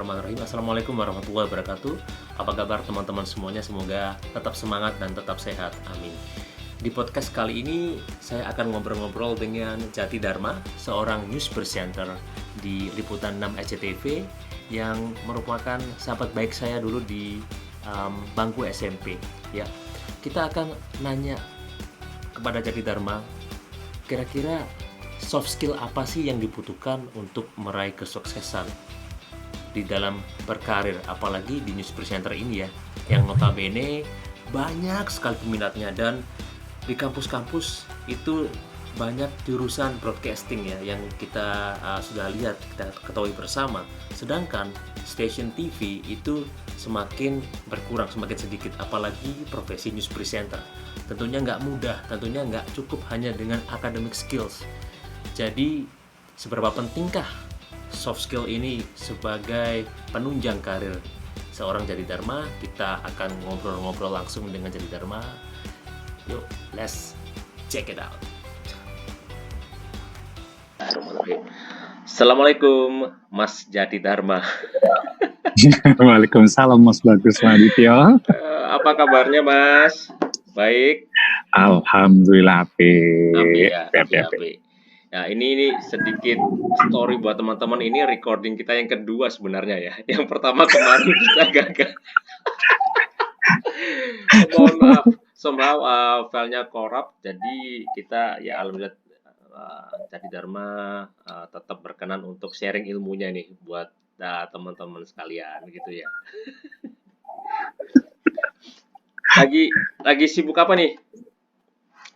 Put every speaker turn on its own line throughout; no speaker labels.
Bismillahirrahmanirrahim. Assalamualaikum warahmatullahi wabarakatuh. Apa kabar teman-teman semuanya? Semoga tetap semangat dan tetap sehat. Amin. Di podcast kali ini saya akan ngobrol-ngobrol dengan Jati Dharma, seorang news presenter di Liputan 6 SCTV yang merupakan sahabat baik saya dulu di bangku SMP. Ya, kita akan nanya kepada Jati Dharma, kira-kira soft skill apa sih yang dibutuhkan untuk meraih kesuksesan di dalam berkarir, apalagi di news presenter ini ya, yang notabene banyak sekali peminatnya, dan di kampus-kampus itu banyak jurusan broadcasting ya yang kita sudah lihat, kita ketahui bersama. Sedangkan stasiun TV itu semakin berkurang, semakin sedikit, apalagi profesi news presenter. Tentunya nggak mudah, tentunya nggak cukup hanya dengan academic skills. Jadi seberapa pentingkah soft skill ini sebagai penunjang karir seorang Jati Dharma? Kita akan ngobrol-ngobrol langsung dengan Jati Dharma. Yuk, let's check it out. Assalamualaikum Mas Jati Dharma.
Waalaikumsalam Mas Bagus Madityo.
Apa kabarnya Mas? Baik.
Alhamdulillah apik.
Apik. Nah, ini sedikit story buat teman-teman. Ini recording kita yang kedua sebenarnya ya. Yang pertama kemarin kita gagal. Mohon maaf, somehow filenya corrupt. Jadi kita ya alhamdulillah Jati Dharma tetap berkenan untuk sharing ilmunya nih buat teman-teman sekalian gitu ya. Lagi sibuk apa nih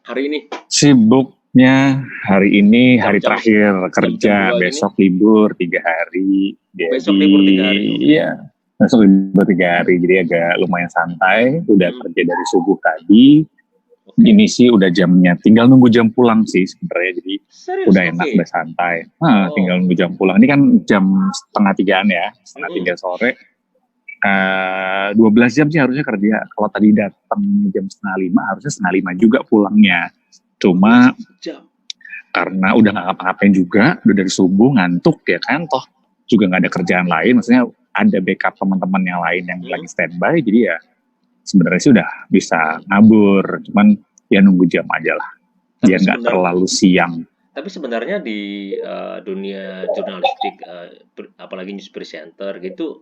hari ini?
Sibuknya hari ini hari terakhir kerja, besok libur 3 hari.
Besok libur 3 hari.
Iya, besok libur 3 hari, jadi agak lumayan santai. Udah kerja dari subuh tadi. Ini sih udah jamnya, tinggal nunggu jam pulang sih sebenarnya. Jadi
serius?
udah enak, udah santai. Tinggal nunggu jam pulang. Ini kan jam 2:30 ya, 2:30 sore. 12 jam sih harusnya kerja. Kalau tadi datang jam 4:30, harusnya 4:30 juga pulangnya. Cuma karena udah nggak ngapa-ngapain juga, udah dari subuh ngantuk ya kan, toh juga nggak ada kerjaan lain. Maksudnya ada backup teman-teman yang lain yang lagi standby, jadi ya sebenarnya sih udah bisa ngabur. Cuman ya nunggu jam aja lah, biar nggak terlalu siang.
Tapi sebenarnya di dunia jurnalistik, apalagi news presenter gitu,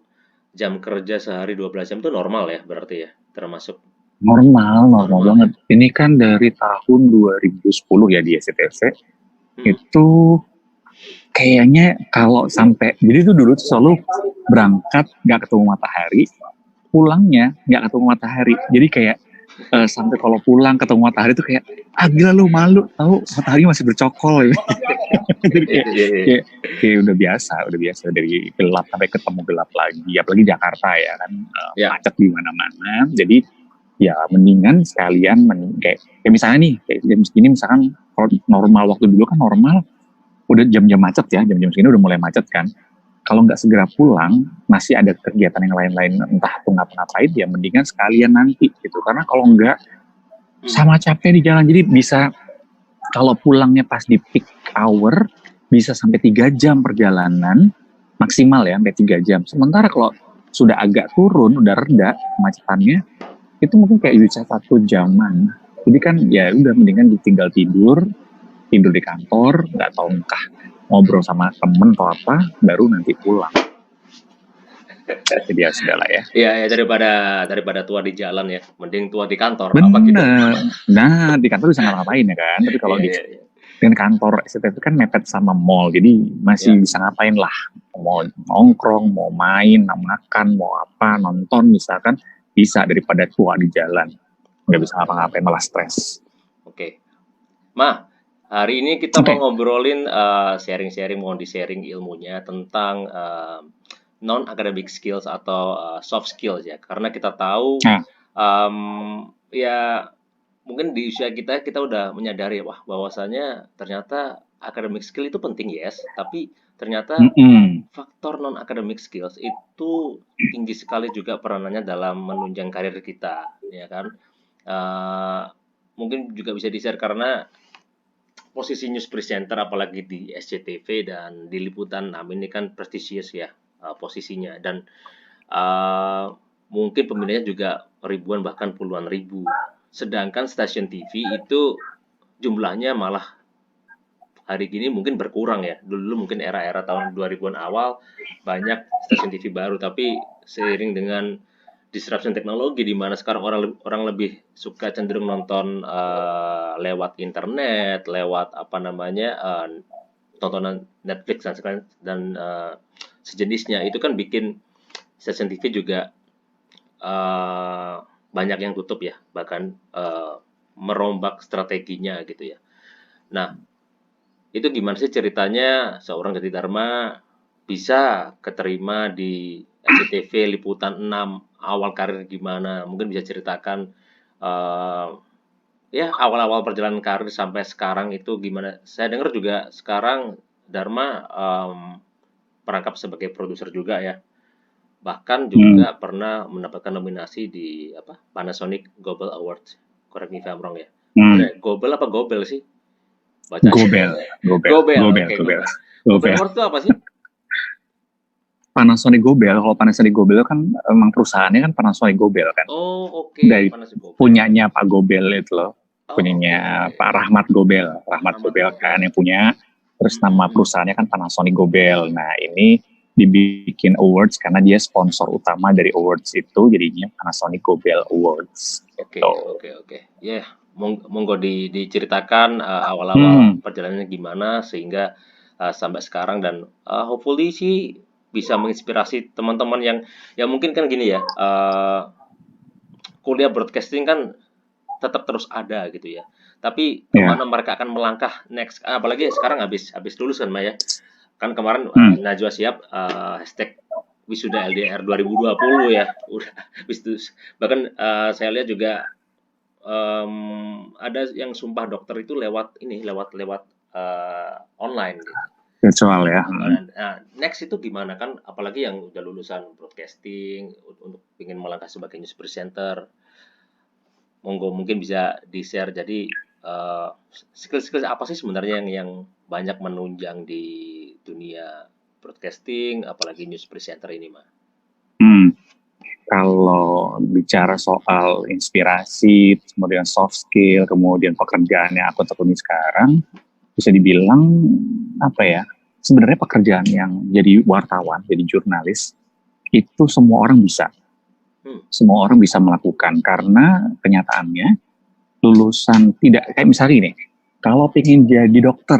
jam kerja sehari 12 jam itu normal ya berarti ya, termasuk?
Normal banget. Ini kan dari tahun 2010 ya di SCTV. Itu kayaknya kalau sampai, jadi itu dulu tuh selalu berangkat nggak ketemu matahari, pulangnya nggak ketemu matahari. Jadi kayak sampai kalau pulang ketemu matahari itu kayak gila lu, malu tahu matahari masih bercokol. Jadi kayak udah biasa dari gelap sampai ketemu gelap lagi. Apalagi Jakarta ya kan, macet di mana-mana. Jadi ya mendingan sekalian kayak misalnya nih kayak jam segini, misalkan kalau normal waktu dulu kan normal udah jam-jam macet ya, jam-jam segini udah mulai macet kan. Kalau nggak segera pulang, masih ada kegiatan yang lain-lain, entah tuh ngapa-ngapain, ya mendingan sekalian nanti gitu. Karena kalau nggak, sama capek di jalan. Jadi bisa, kalau pulangnya pas di peak hour, bisa sampai 3 jam perjalanan, maksimal ya, sampai 3 jam. Sementara kalau sudah agak turun, udah reda kemacetannya, itu mungkin kayak bisa 1 jaman. Jadi kan ya udah mendingan tinggal tidur di kantor, nggak tahu entah ngobrol sama temen atau apa, baru nanti pulang. Jadi ya sudah lah ya.
Iya, daripada tua di jalan ya, mending tua di kantor.
Bener.
Apa gitu?
Nah, di kantor bisa ngapain ya kan, tapi kalau di kantor SCTV kan mepet sama mall, jadi masih bisa ngapain lah. Mau nongkrong, mau main, mau makan, mau apa, nonton misalkan, bisa daripada tua di jalan. Nggak bisa ngapa-ngapain, malah stres.
Oke. Ma, hari ini kita mau ngobrolin sharing-sharing, mohon di-sharing ilmunya tentang non-academic skills atau soft skills ya. Karena kita tahu ya mungkin di usia kita udah menyadari bahwasanya ternyata academic skill itu penting, yes, tapi ternyata faktor non-academic skills itu tinggi sekali juga peranannya dalam menunjang karir kita, ya kan? Mungkin juga bisa di-share karena posisi news presenter apalagi di SCTV dan di Liputan 6 ini kan prestisius ya. posisinya, dan mungkin peminatnya juga ribuan bahkan puluhan ribu. Sedangkan stasiun TV itu jumlahnya malah hari gini mungkin berkurang ya. Dulu mungkin era-era tahun 2000-an awal banyak stasiun TV baru, tapi seiring dengan disruption teknologi di mana sekarang orang lebih suka cenderung nonton lewat internet, lewat tontonan Netflix dan sejenisnya, itu kan bikin stasiun TV juga banyak yang tutup ya, bahkan merombak strateginya gitu ya. Nah, itu gimana sih ceritanya seorang Jati Dharma bisa keterima di SCTV Liputan 6, awal karir gimana? Mungkin bisa ceritakan ya awal-awal perjalanan karir sampai sekarang itu gimana? Saya dengar juga sekarang Dharma merangkap sebagai produser juga ya. Bahkan juga pernah mendapatkan nominasi di Panasonic Global Awards. Correct me if I'm wrong ya. Global apa Gobel sih? Bacanya.
Gobel.
Oke, Gobel. Gobel Awards itu apa sih?
Panasonic Gobel. Kalau Panasonic Gobel kan emang perusahaannya kan Panasonic Gobel kan.
Oh, oke.
Dari punyanya Pak Gobel itu loh. Punyanya Pak Rahmat Gobel. Rahmat Gobel kan yang punya. Terus nama perusahaannya kan Panasonic Gobel. Nah, ini dibikin awards karena dia sponsor utama dari awards itu, jadinya Panasonic Gobel Awards.
Oke. Ya, monggo diceritakan awal-awal perjalanannya gimana sehingga sampai sekarang, dan hopefully sih bisa menginspirasi teman-teman yang mungkin kan gini ya, kuliah broadcasting kan tetap terus ada gitu ya. Tapi kemana mereka akan melangkah next? Apalagi sekarang habis lulus kan, Maya. Kan kemarin Najwa Shihab hashtag wisuda LDR 2020 ya. Udah bahkan saya lihat juga ada yang sumpah dokter itu lewat online gitu.
Virtual ya.
Nah, next itu gimana kan? Apalagi yang udah lulusan broadcasting untuk ingin melangkah sebagai news presenter. Monggo mungkin bisa di-share. Jadi skill-skill apa sih sebenarnya yang banyak menunjang di dunia broadcasting, apalagi news presenter ini, Ma?
Kalau bicara soal inspirasi, kemudian soft skill, kemudian pekerjaan yang aku tekuni sekarang, bisa dibilang sebenarnya pekerjaan yang jadi wartawan, jadi jurnalis, itu semua orang bisa. Semua orang bisa melakukan, karena kenyataannya lulusan tidak, kayak misalnya ini, kalau pengen jadi dokter,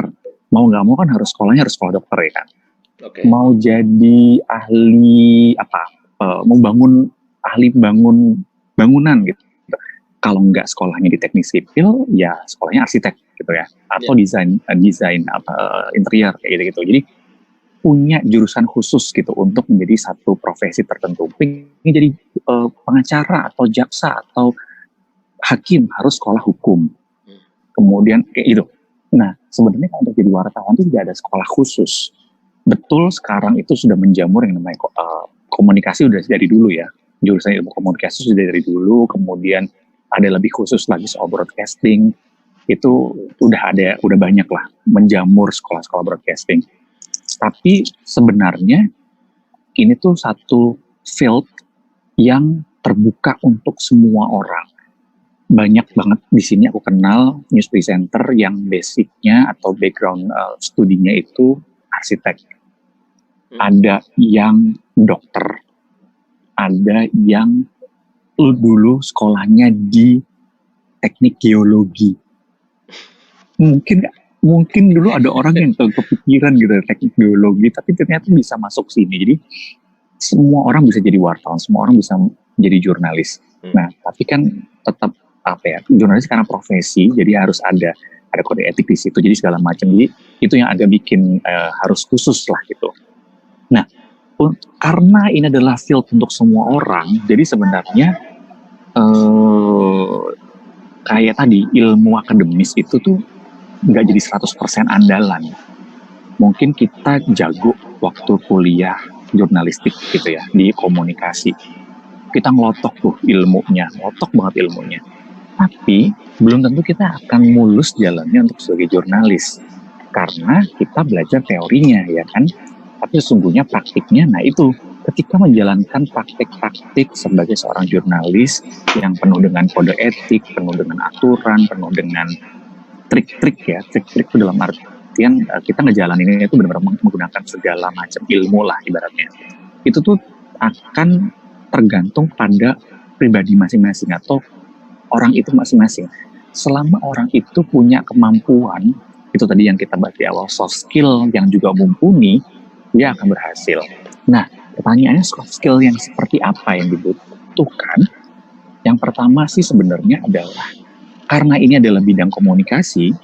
mau nggak mau kan sekolahnya harus sekolah dokter ya kan. Mau jadi ahli mau ahli bangunan gitu. Kalau nggak sekolahnya di teknik sipil, ya sekolahnya arsitek gitu ya, atau desain interior kayak gitu. Jadi punya jurusan khusus gitu untuk menjadi satu profesi tertentu. Pengen jadi pengacara atau jaksa atau hakim harus sekolah hukum. Kemudian kayak gitu. Nah, sebenarnya kalau untuk jadi wartawan itu tidak ada sekolah khusus. Betul, sekarang itu sudah menjamur yang namanya komunikasi udah dari dulu ya. Jurusan ilmu komunikasi sudah dari dulu, kemudian ada lebih khusus lagi soal broadcasting. Itu udah banyak lah menjamur sekolah-sekolah broadcasting. Tapi sebenarnya ini tuh satu field yang terbuka untuk semua orang. Banyak banget di sini aku kenal news presenter yang basicnya atau background studinya itu arsitek. Ada yang dokter, ada yang dulu sekolahnya di teknik geologi. Mungkin dulu ada orang yang kepikiran gitu teknik geologi, tapi ternyata bisa masuk sini. Jadi semua orang bisa jadi wartawan, semua orang bisa jadi jurnalis. Nah, tapi kan tetap jurnalis karena profesi, jadi harus ada kode etik di situ, jadi segala macam. Jadi itu yang agak bikin harus khusus lah gitu. Nah, karena ini adalah field untuk semua orang, jadi sebenarnya kayak tadi ilmu akademis itu tuh nggak jadi 100% andalan. Mungkin kita jago waktu kuliah jurnalistik gitu ya, di komunikasi. Kita ngelotok tuh ilmunya, ngelotok banget ilmunya. Tapi belum tentu kita akan mulus jalannya untuk sebagai jurnalis. Karena kita belajar teorinya ya kan. Tapi sesungguhnya praktiknya, nah itu ketika menjalankan praktik-praktik sebagai seorang jurnalis yang penuh dengan kode etik, penuh dengan aturan, penuh dengan trik-trik ya, trik-trik itu dalam artian kita ngejalaninnya itu benar-benar menggunakan segala macam ilmu lah ibaratnya. Itu tuh akan tergantung pada pribadi masing-masing atau orang itu masing-masing. Selama orang itu punya kemampuan, itu tadi yang kita bahas di awal, soft skill yang juga mumpuni, dia akan berhasil. Nah, pertanyaannya soft skill yang seperti apa yang dibutuhkan? Yang pertama sih sebenarnya adalah karena ini adalah bidang komunikasi,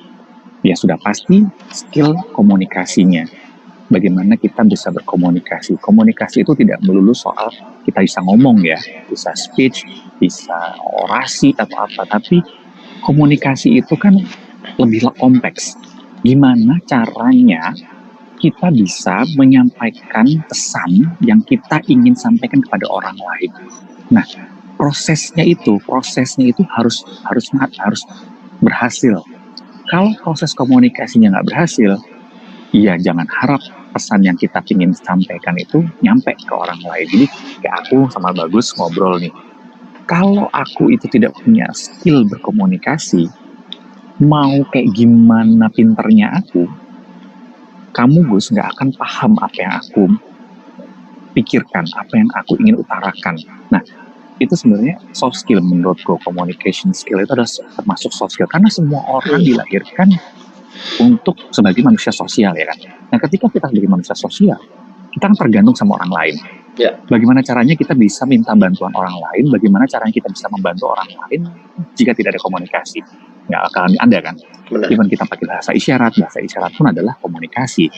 ya sudah pasti skill komunikasinya. Bagaimana kita bisa berkomunikasi. Komunikasi itu tidak melulu soal kita bisa ngomong ya, bisa speech, bisa orasi atau apa, tapi komunikasi itu kan lebih kompleks. Gimana caranya kita bisa menyampaikan pesan yang kita ingin sampaikan kepada orang lain. Nah, prosesnya itu harus berhasil. Kalau proses komunikasinya nggak berhasil, ya jangan harap pesan yang kita ingin sampaikan itu nyampe ke orang lain. Jadi kayak aku sama Bagus ngobrol nih. Kalau aku itu tidak punya skill berkomunikasi, mau kayak gimana pinternya aku, kamu Gus nggak akan paham apa yang aku pikirkan, apa yang aku ingin utarakan. Nah, itu sebenarnya soft skill menurutku. Communication skill itu adalah termasuk soft skill karena semua orang dilahirkan untuk sebagai manusia sosial ya kan. Nah, ketika kita sebagai manusia sosial, kita kan tergantung sama orang lain.
Ya.
Bagaimana caranya kita bisa minta bantuan orang lain? Bagaimana caranya kita bisa membantu orang lain jika tidak ada komunikasi? Nggak akan ada kan? Even kita pakai bahasa isyarat pun adalah komunikasi.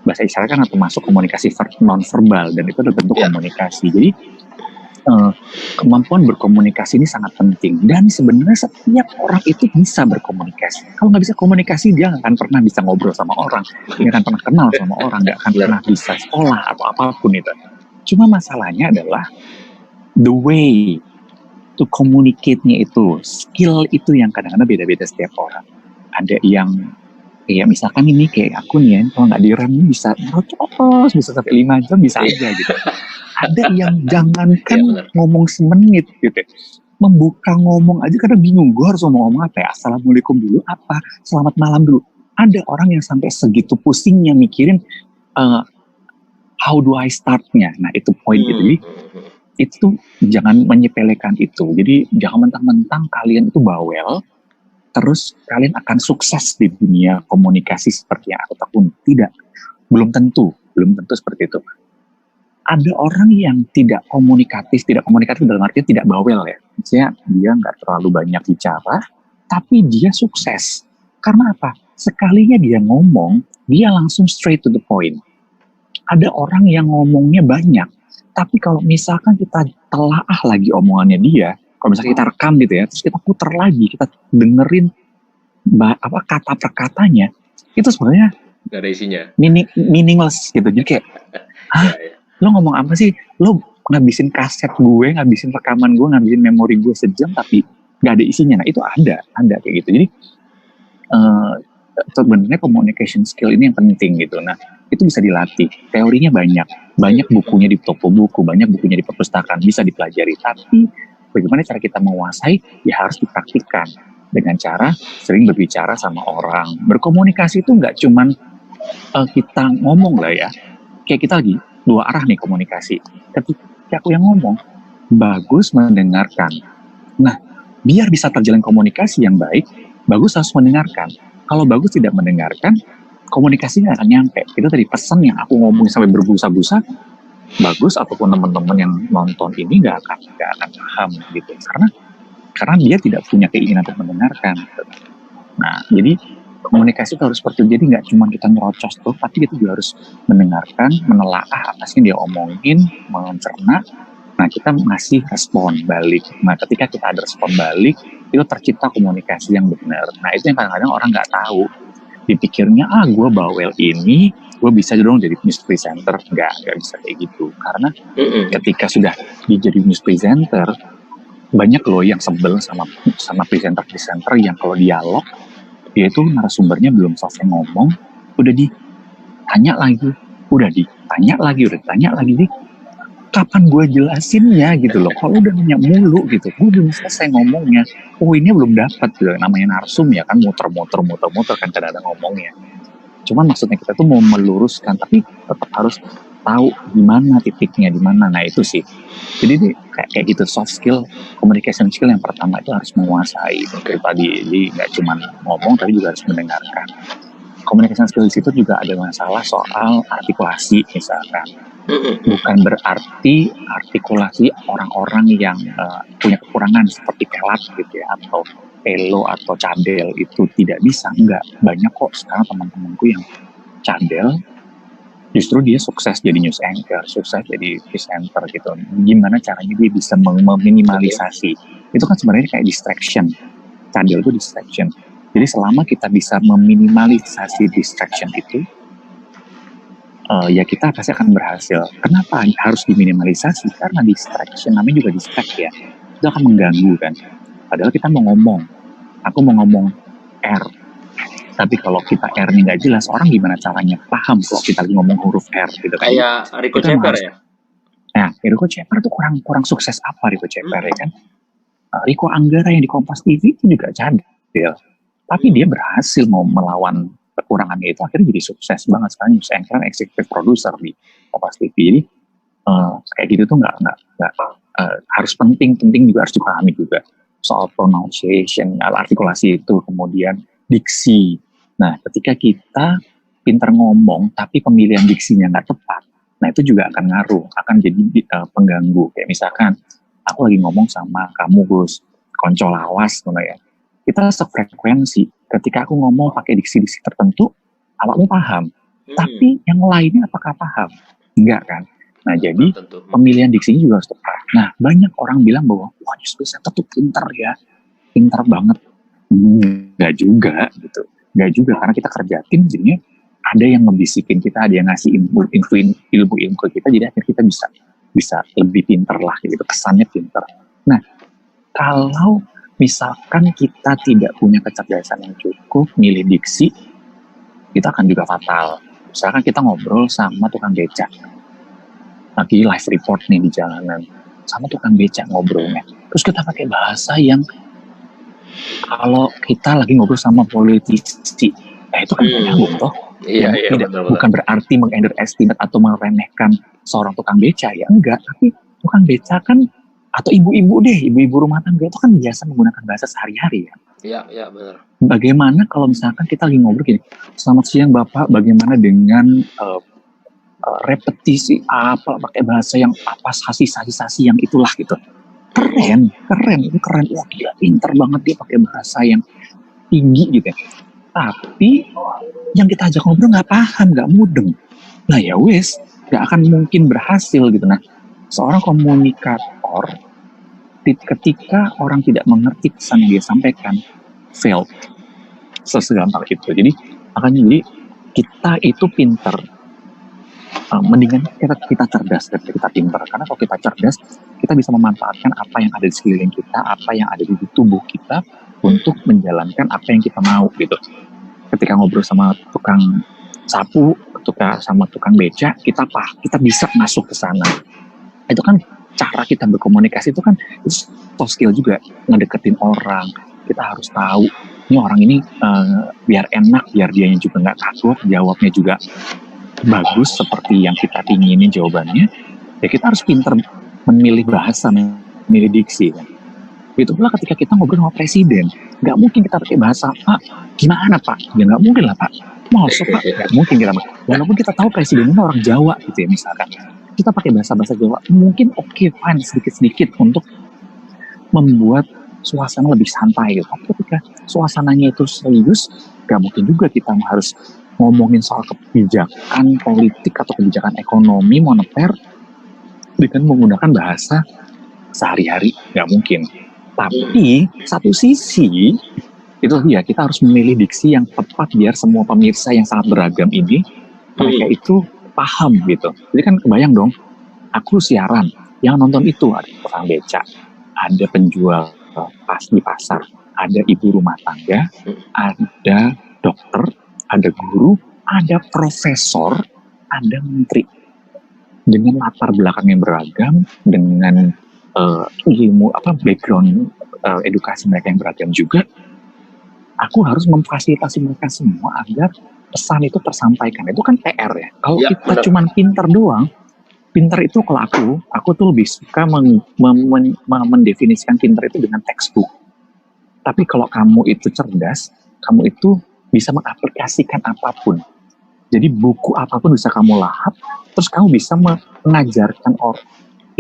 Bahasa isyarat kan termasuk komunikasi non-verbal dan itu adalah bentuk komunikasi. Jadi kemampuan berkomunikasi ini sangat penting dan sebenarnya setiap orang itu bisa berkomunikasi. Kalau nggak bisa komunikasi dia nggak akan pernah bisa ngobrol sama orang, nggak akan pernah kenal sama orang, nggak akan pernah bisa sekolah atau apapun itu. Cuma masalahnya adalah the way to communicate-nya itu, skill itu yang kadang-kadang beda-beda setiap orang. Ada yang kayak misalkan ini kayak aku nih ya, kalau nggak direm bisa terus bisa sampai 5 jam bisa aja gitu. Ada yang jangankan ngomong semenit gitu, membuka ngomong aja kadang bingung, gue harus ngomong apa ya, assalamualaikum dulu apa, selamat malam dulu. Ada orang yang sampai segitu pusingnya mikirin how do I start-nya. Nah itu poin gitu. Jadi itu jangan menyepelekan itu. Jadi jangan mentang-mentang kalian itu bawel terus kalian akan sukses di dunia komunikasi seperti yang aku takut. Tidak, belum tentu seperti itu. Ada orang yang tidak komunikatif dalam artinya tidak bawel ya. Maksudnya dia nggak terlalu banyak bicara, tapi dia sukses. Karena apa? Sekalinya dia ngomong, dia langsung straight to the point. Ada orang yang ngomongnya banyak, tapi kalau misalkan kita telaah lagi omongannya dia, kalau misalnya kita rekam gitu ya, terus kita putar lagi, kita dengerin kata per katanya, itu sebenarnya
nggak ada isinya,
meaningless gitu. Jadi kayak, lo ngomong apa sih? Lo ngabisin kaset gue, ngabisin rekaman gue, ngabisin memori gue sejam, tapi nggak ada isinya. Nah itu ada kayak gitu. Jadi sebenarnya communication skill ini yang penting gitu. Nah itu bisa dilatih. Teorinya banyak bukunya di toko buku, banyak bukunya di perpustakaan, bisa dipelajari. Tapi bagaimana cara kita menguasai? Ya harus dipraktikkan dengan cara sering berbicara sama orang. Berkomunikasi itu nggak cuman kita ngomong lah ya. Kayak kita lagi dua arah nih komunikasi. Ketika aku yang ngomong, Bagus mendengarkan. Nah, biar bisa terjalin komunikasi yang baik, Bagus harus mendengarkan. Kalau Bagus tidak mendengarkan, komunikasinya akan nyampe. Itu tadi pesan yang aku ngomong sampai berbusa-busa, Bagus ataupun teman-teman yang nonton ini nggak akan paham gitu. Karena dia tidak punya keinginan untuk mendengarkan. Nah, jadi komunikasi itu harus seperti itu. Jadi nggak cuma kita ngerocos tuh, tapi kita juga harus mendengarkan, menelaah apa sih yang dia omongin, mencerna. Nah, kita ngasih respon balik. Nah, ketika kita ada respon balik, itu tercipta komunikasi yang benar. Nah, itu yang kadang-kadang orang nggak tahu. Dipikirnya, gue bawel ini, gue bisa dong jadi news presenter. Nggak bisa kayak gitu. Karena ketika sudah jadi news presenter, banyak loh yang sebel sama presenter-presenter yang kalau dialog, dia itu narasumbernya belum selesai ngomong, udah ditanya lagi, udah tanya lagi, jadi kapan gue jelasinnya gitu loh. Kalau udah nanya mulu gitu, gue belum selesai ngomongnya. Poinnya belum dapat gitu. Namanya narsum ya kan, muter-muter kan kadang-kadang ngomongnya. Cuman maksudnya kita tuh mau meluruskan, tapi tetap harus tahu di mana titiknya, di mana. Nah itu sih. Jadi kayak gitu, soft skill, communication skill yang pertama itu harus menguasai. Itu tadi, jadi nggak cuma ngomong tapi juga harus mendengarkan. Communication skill di situ juga ada masalah soal artikulasi misalkan. Bukan berarti artikulasi orang-orang yang punya kekurangan seperti pelat gitu ya, atau pelo atau cadel itu tidak bisa, enggak. Banyak kok sekarang teman-temanku yang cadel, justru dia sukses jadi news anchor, sukses jadi presenter gitu. Gimana caranya dia bisa meminimalisasi? Itu kan sebenarnya kayak distraction. Cadel itu distraction. Jadi selama kita bisa meminimalisasi distraction itu, ya kita pasti akan berhasil. Kenapa harus diminimalisasi? Karena distraction, namanya juga distract ya, itu akan mengganggu kan. Padahal kita mau ngomong, aku mau ngomong R, tapi kalau kita R-nya nggak jelas, orang gimana caranya paham kalau kita lagi ngomong huruf R gitu kan.
Kayak Rico Ceper ya?
Nah, Rico Ceper tuh kurang sukses apa Rico Ceper ya kan? Rico Anggara yang di Kompas TV itu juga cadel, tapi dia berhasil mau melawan kekurangannya itu, akhirnya jadi sukses banget. Sekarang news anchor, executive producer di Kompas TV. Jadi kayak gitu tuh nggak harus penting juga harus dipahami juga soal pronunciation, artikulasi itu, kemudian diksi. Nah, ketika kita pintar ngomong tapi pemilihan diksinya nggak tepat, nah itu juga akan ngaruh, akan jadi pengganggu. Kayak misalkan aku lagi ngomong sama kamu Gus, konco lawas ya, kita sefrekuensi. Ketika aku ngomong pakai diksi-diksi tertentu, awakmu paham, tapi yang lainnya apakah paham? Enggak kan? Nah, jadi pemilihan diksinya juga harus tepat. Nah, banyak orang bilang bahwa wah news presenter tuh pintar ya, pintar banget. Enggak juga gitu. Enggak juga, karena kita kerja tim, jadinya ada yang ngebisikin kita, ada yang ngasih ilmu ke kita, jadi akhirnya kita bisa lebih pintar lah gitu, kesannya pintar. Nah, kalau misalkan kita tidak punya kecerdasan yang cukup, milih diksi, kita akan juga fatal. Misalkan kita ngobrol sama tukang becak, lagi live report nih di jalanan, sama tukang becak ngobrolnya, terus kita pakai bahasa yang kalau kita lagi ngobrol sama politisi, itu kan nyambung toh.
Iya,
bukan berarti meng-underestimate atau meremehkan seorang tukang beca ya, enggak. Tapi tukang beca kan, atau ibu-ibu rumah tangga itu kan biasa menggunakan bahasa sehari-hari ya.
Iya benar.
Bagaimana kalau misalkan kita lagi ngobrol gini, selamat siang Bapak, bagaimana dengan repetisi apa, pakai bahasa yang apa, sasi yang itulah gitu. Keren, wah gila, pinter banget dia pakai bahasa yang tinggi gitu ya. Tapi yang kita ajak ngobrol nggak paham, nggak mudeng. Nah ya wes, nggak akan mungkin berhasil gitu. Nah, seorang komunikator ketika orang tidak mengerti pesan yang dia sampaikan, failed. Segampang itu. Jadi kita itu pinter. Mendingan kita cerdas daripada kita pintar. Karena kalau kita cerdas, kita bisa memanfaatkan apa yang ada di sekeliling kita, apa yang ada di tubuh kita untuk menjalankan apa yang kita mau gitu. Ketika ngobrol sama tukang sapu, sama tukang beca, kita bisa masuk ke sana. Itu kan cara kita berkomunikasi, itu kan soft skill juga, ngedeketin orang. Kita harus tahu ini orang ini biar enak, biar dianya juga nggak kaku, jawabnya juga bagus seperti yang kita inginin jawabannya. Ya kita harus pintar memilih bahasa, memilih diksi kan. Begitu pula ketika kita ngobrol sama presiden, nggak mungkin kita pakai bahasa Pak, gimana Pak? Ya nggak mungkin lah Pak. Masuk Pak, nggak mungkin kita. Walaupun kita tahu presiden ini orang Jawa gitu ya misalkan, kita pakai bahasa Jawa, mungkin oke, fine, sedikit-sedikit untuk membuat suasana lebih santai gitu. Tapi ketika suasananya itu serius, nggak mungkin juga kita harus ngomongin soal kebijakan politik atau kebijakan ekonomi moneter dengan menggunakan bahasa sehari-hari, nggak mungkin. Tapi satu sisi itu ya, kita harus memilih diksi yang tepat biar semua pemirsa yang sangat beragam ini mereka itu paham gitu. Jadi kan kebayang dong, aku siaran, yang nonton itu ada tukang beca, ada penjual di pasar, ada ibu rumah tangga, ada dokter, ada guru, ada profesor, ada menteri. dengan latar belakang yang beragam, dengan ilmu background edukasi mereka yang beragam juga, aku harus memfasilitasi mereka semua agar pesan itu tersampaikan. Itu kan PR ya. Kalau
Ya,
kita
benar.
cuman pinter doang, pinter itu kalau aku tuh lebih suka mendefinisikan pinter itu dengan textbook. Tapi kalau kamu itu cerdas, kamu itu bisa mengaplikasikan apapun. Jadi buku apapun bisa kamu lahap, terus kamu bisa mengajarkan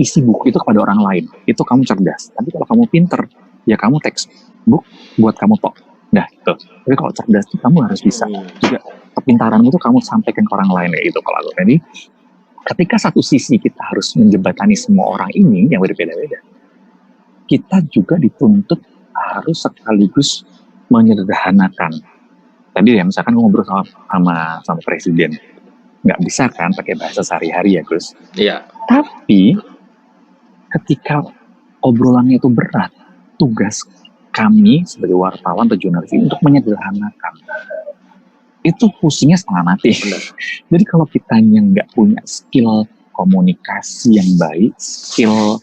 isi buku itu kepada orang lain. Itu kamu cerdas. Tapi kalau kamu pinter, ya kamu textbook buat kamu tok. Nah, itu. Tapi kalau cerdas itu kamu harus bisa juga kepintaranmu itu kamu sampaikan ke orang lain ya itu kalau aku. Jadi ketika satu sisi kita harus menjembatani semua orang ini yang berbeda-beda, kita juga dituntut harus sekaligus menyederhanakan. Tadi ya misalkan ngobrol sama presiden, nggak bisa kan pakai bahasa sehari-hari ya Gus.
Iya.
Tapi ketika obrolannya itu berat, tugas kami sebagai wartawan atau jurnalis untuk menyederhanakan. Itu pusingnya setengah mati.
Benar.
Jadi kalau kitanya nggak punya skill komunikasi yang baik, skill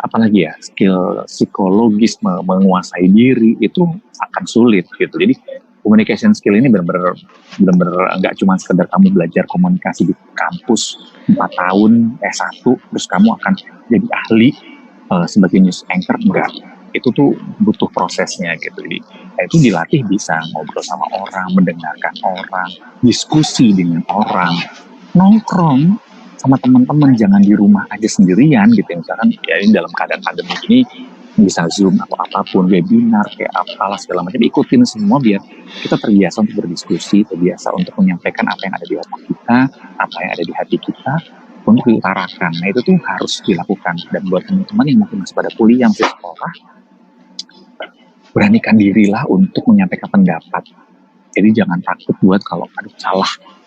apalagi ya, skill psikologis menguasai diri itu akan sulit gitu. Jadi communication skill ini benar-benar nggak cuma sekedar kamu belajar komunikasi di kampus 4 tahun S1 terus kamu akan jadi ahli sebagai news anchor, enggak. Itu tuh butuh prosesnya gitu. Jadi itu dilatih bisa ngobrol sama orang, mendengarkan orang, diskusi dengan orang, nongkrong sama teman-teman, jangan di rumah aja sendirian gitu. Misalkan ya ini dalam keadaan pandemi ini bisa Zoom atau apapun, webinar kayak apalah segala macam, ikutin semua biar kita terbiasa untuk berdiskusi, terbiasa untuk menyampaikan apa yang ada di otak kita, apa yang ada di hati kita untuk diutarakan. Nah itu tuh harus dilakukan. Dan buat teman-teman yang mungkin masih pada kuliah, masih sekolah, beranikan dirilah untuk menyampaikan pendapat. Jadi jangan takut buat kalau aduh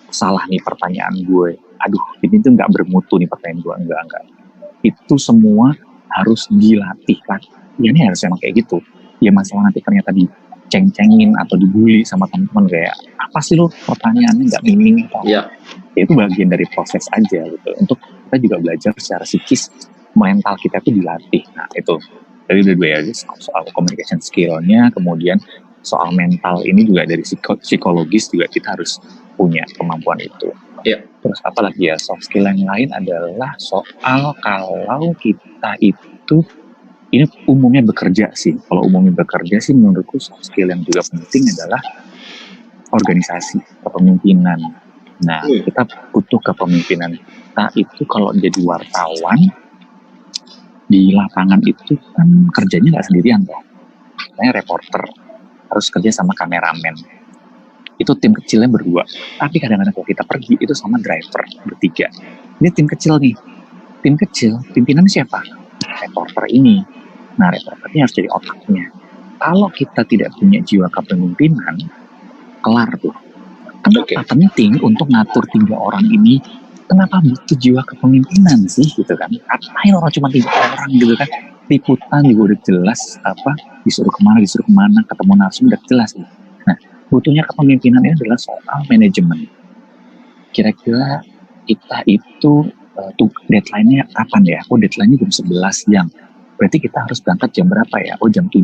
salah nih pertanyaan gue, aduh ini tuh nggak bermutu nih pertanyaan gue, enggak. Itu semua harus dilatih kan. Ya ini harus emang kayak gitu. Ya masalah nanti ternyata diceng-cengin atau dibully sama teman-teman kayak apa sih lo pertanyaannya nggak mining atau
Ya.
Ya itu bagian dari proses aja gitu. Untuk kita juga belajar secara psikis, mental kita tuh dilatih. Nah itu dari dua ya soal communication skill-nya, kemudian soal mental ini juga dari psikologis juga kita harus punya kemampuan itu.
Iya.
Terus apa lagi ya, soft skill yang lain adalah soal kalau kita itu ini umumnya bekerja sih. Kalau umumnya bekerja sih menurutku soft skill yang juga penting adalah organisasi, kepemimpinan. Nah, kita butuh kepemimpinan. Kita itu kalau jadi wartawan di lapangan itu kan kerjanya nggak sendirian toh. Misalnya reporter harus kerja sama kameramen. Itu tim kecilnya berdua. Tapi kadang-kadang kalau kita pergi itu sama driver bertiga. Ini tim kecil nih. Tim kecil, pimpinan siapa? Reporter ini. Nah, reporter ini harus jadi otaknya. Kalau kita tidak punya jiwa kepemimpinan, kelar tuh. Kenapa penting untuk ngatur 3 orang ini? Kenapa butuh jiwa kepemimpinan sih gitu kan? Ngapain orang cuma 3 orang gitu kan? Liputan juga udah jelas apa disuruh kemana, ketemu narsum udah jelas. Nah, butuhnya kepemimpinan ini adalah soal manajemen. Kira-kira kita itu deadline-nya kapan ya? Oh, deadline-nya jam 11 siang. Berarti kita harus berangkat jam berapa ya? Oh, jam 7.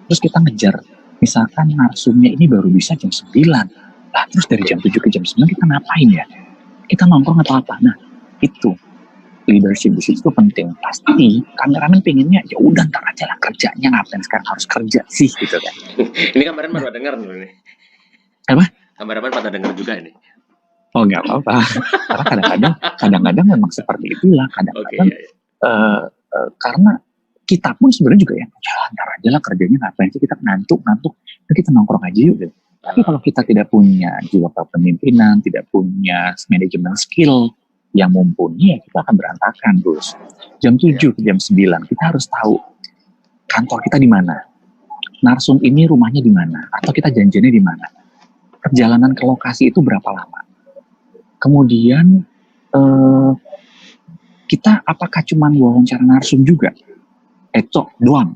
Terus kita ngejar, misalkan narsumnya ini baru bisa jam 9. Nah, terus dari jam 7 ke jam 9 kita ngapain ya? Kita nongkrong atau apa? Nah, itu leadership di situ penting. Pasti kameramen pengennya ya udah ntar aja lah kerjanya, ngapain sekarang harus kerja sih gitu kan.
Ini kameramen pada dengar nih.
Apa?
Kameramen pada dengar juga ini.
Oh nggak apa-apa. Karena kadang-kadang memang seperti itulah. Kadang-kadang karena kita pun sebenarnya juga ya ntar aja lah kerjanya, ngapain sih kita ngantuk, kita nongkrong aja yuk gitu. Tapi kalau kita tidak punya jiwa kepemimpinan, tidak punya manajemen skill yang mumpuni, ya kita akan berantakan, Gus. Jam 7 ke jam 9, kita harus tahu kantor kita di mana. Narsum ini rumahnya di mana, atau kita janjiannya di mana. Perjalanan ke lokasi itu berapa lama. Kemudian, kita apakah cuma wawancara narsum juga? Doang,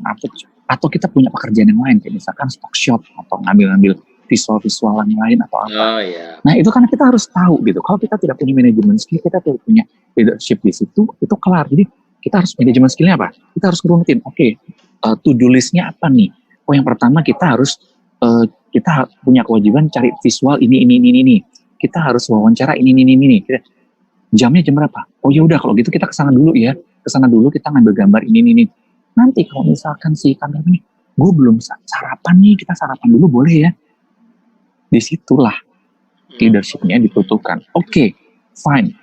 atau kita punya pekerjaan yang lain, kayak misalkan stock shot, atau ngambil-ngambil visual-visualan lain atau apa.
Oh ya.
Nah itu kan kita harus tahu gitu. Kalau kita tidak punya manajemen skill, kita tidak punya leadership di situ, itu kelar. Jadi kita harus manajemen skillnya apa? Kita harus runutin. Oke, to-do listnya apa nih? Oh yang pertama kita harus kita punya kewajiban cari visual ini. Kita harus wawancara ini. Jamnya jam berapa? Oh ya udah kalau gitu kita kesana dulu ya. Kesana dulu kita ngambil gambar ini. Nanti kalau misalkan si kantor ini, gue belum sarapan nih, kita sarapan dulu boleh ya? Disitulah leadershipnya dibutuhkan. Oke, fine.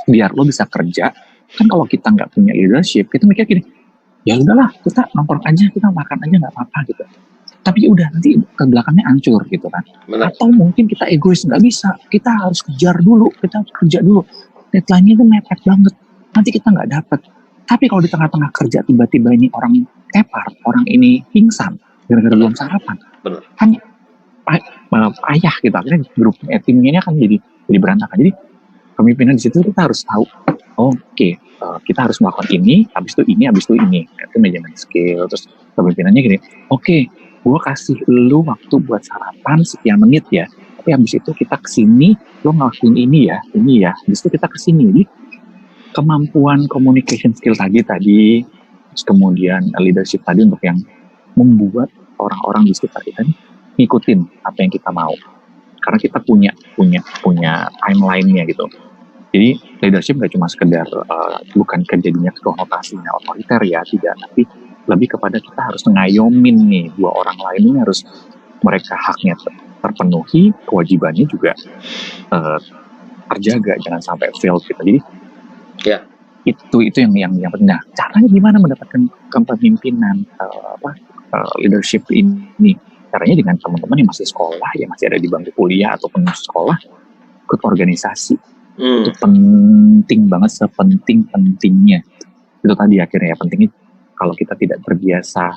Biar lo bisa kerja. Kan kalau kita nggak punya leadership, kita mikir gini, ya udahlah kita nongkrong aja, kita makan aja nggak apa-apa gitu. Tapi udah nanti ke belakangnya hancur gitu kan.
Benar.
Atau mungkin kita egois, nggak bisa. Kita harus kejar dulu, kita harus kerja dulu. Deadline-nya itu mepet banget. Nanti kita nggak dapat. Tapi kalau di tengah-tengah kerja tiba-tiba ini orang tepar, orang ini pingsan gara-gara belum sarapan.
Benar.
Kan ayah gitu, akhirnya grup timnya kan jadi berantakan. Jadi pemimpinan di situ kita harus tahu, oke, kita harus melakukan ini, habis itu ini. Itu manajemen skill. Terus pemimpinannya gini, oke, gue kasih lu waktu buat sarapan sekian menit ya. Tapi habis itu kita kesini, lo ngelakuin ini ya. Habis itu kita kesini. Jadi kemampuan communication skill tadi, terus kemudian leadership tadi untuk yang membuat orang-orang di sekitar kita ini ngikutin apa yang kita mau. Karena kita punya timeline-nya gitu. Jadi leadership gak cuma sekedar bukan kejadiannya konotasinya otoriter ya, tidak, tapi lebih kepada kita harus ngayomin nih dua orang lain ini, harus mereka haknya terpenuhi, kewajibannya juga terjaga, jangan sampai fail gitu. Jadi itu yang penting. Nah, caranya gimana mendapatkan kepemimpinan leadership ini? Caranya dengan teman-teman yang masih sekolah, yang masih ada di bangku kuliah ataupun sekolah, ikut organisasi. Itu penting banget, sepenting-pentingnya. Itu tadi akhirnya ya, pentingnya kalau kita tidak terbiasa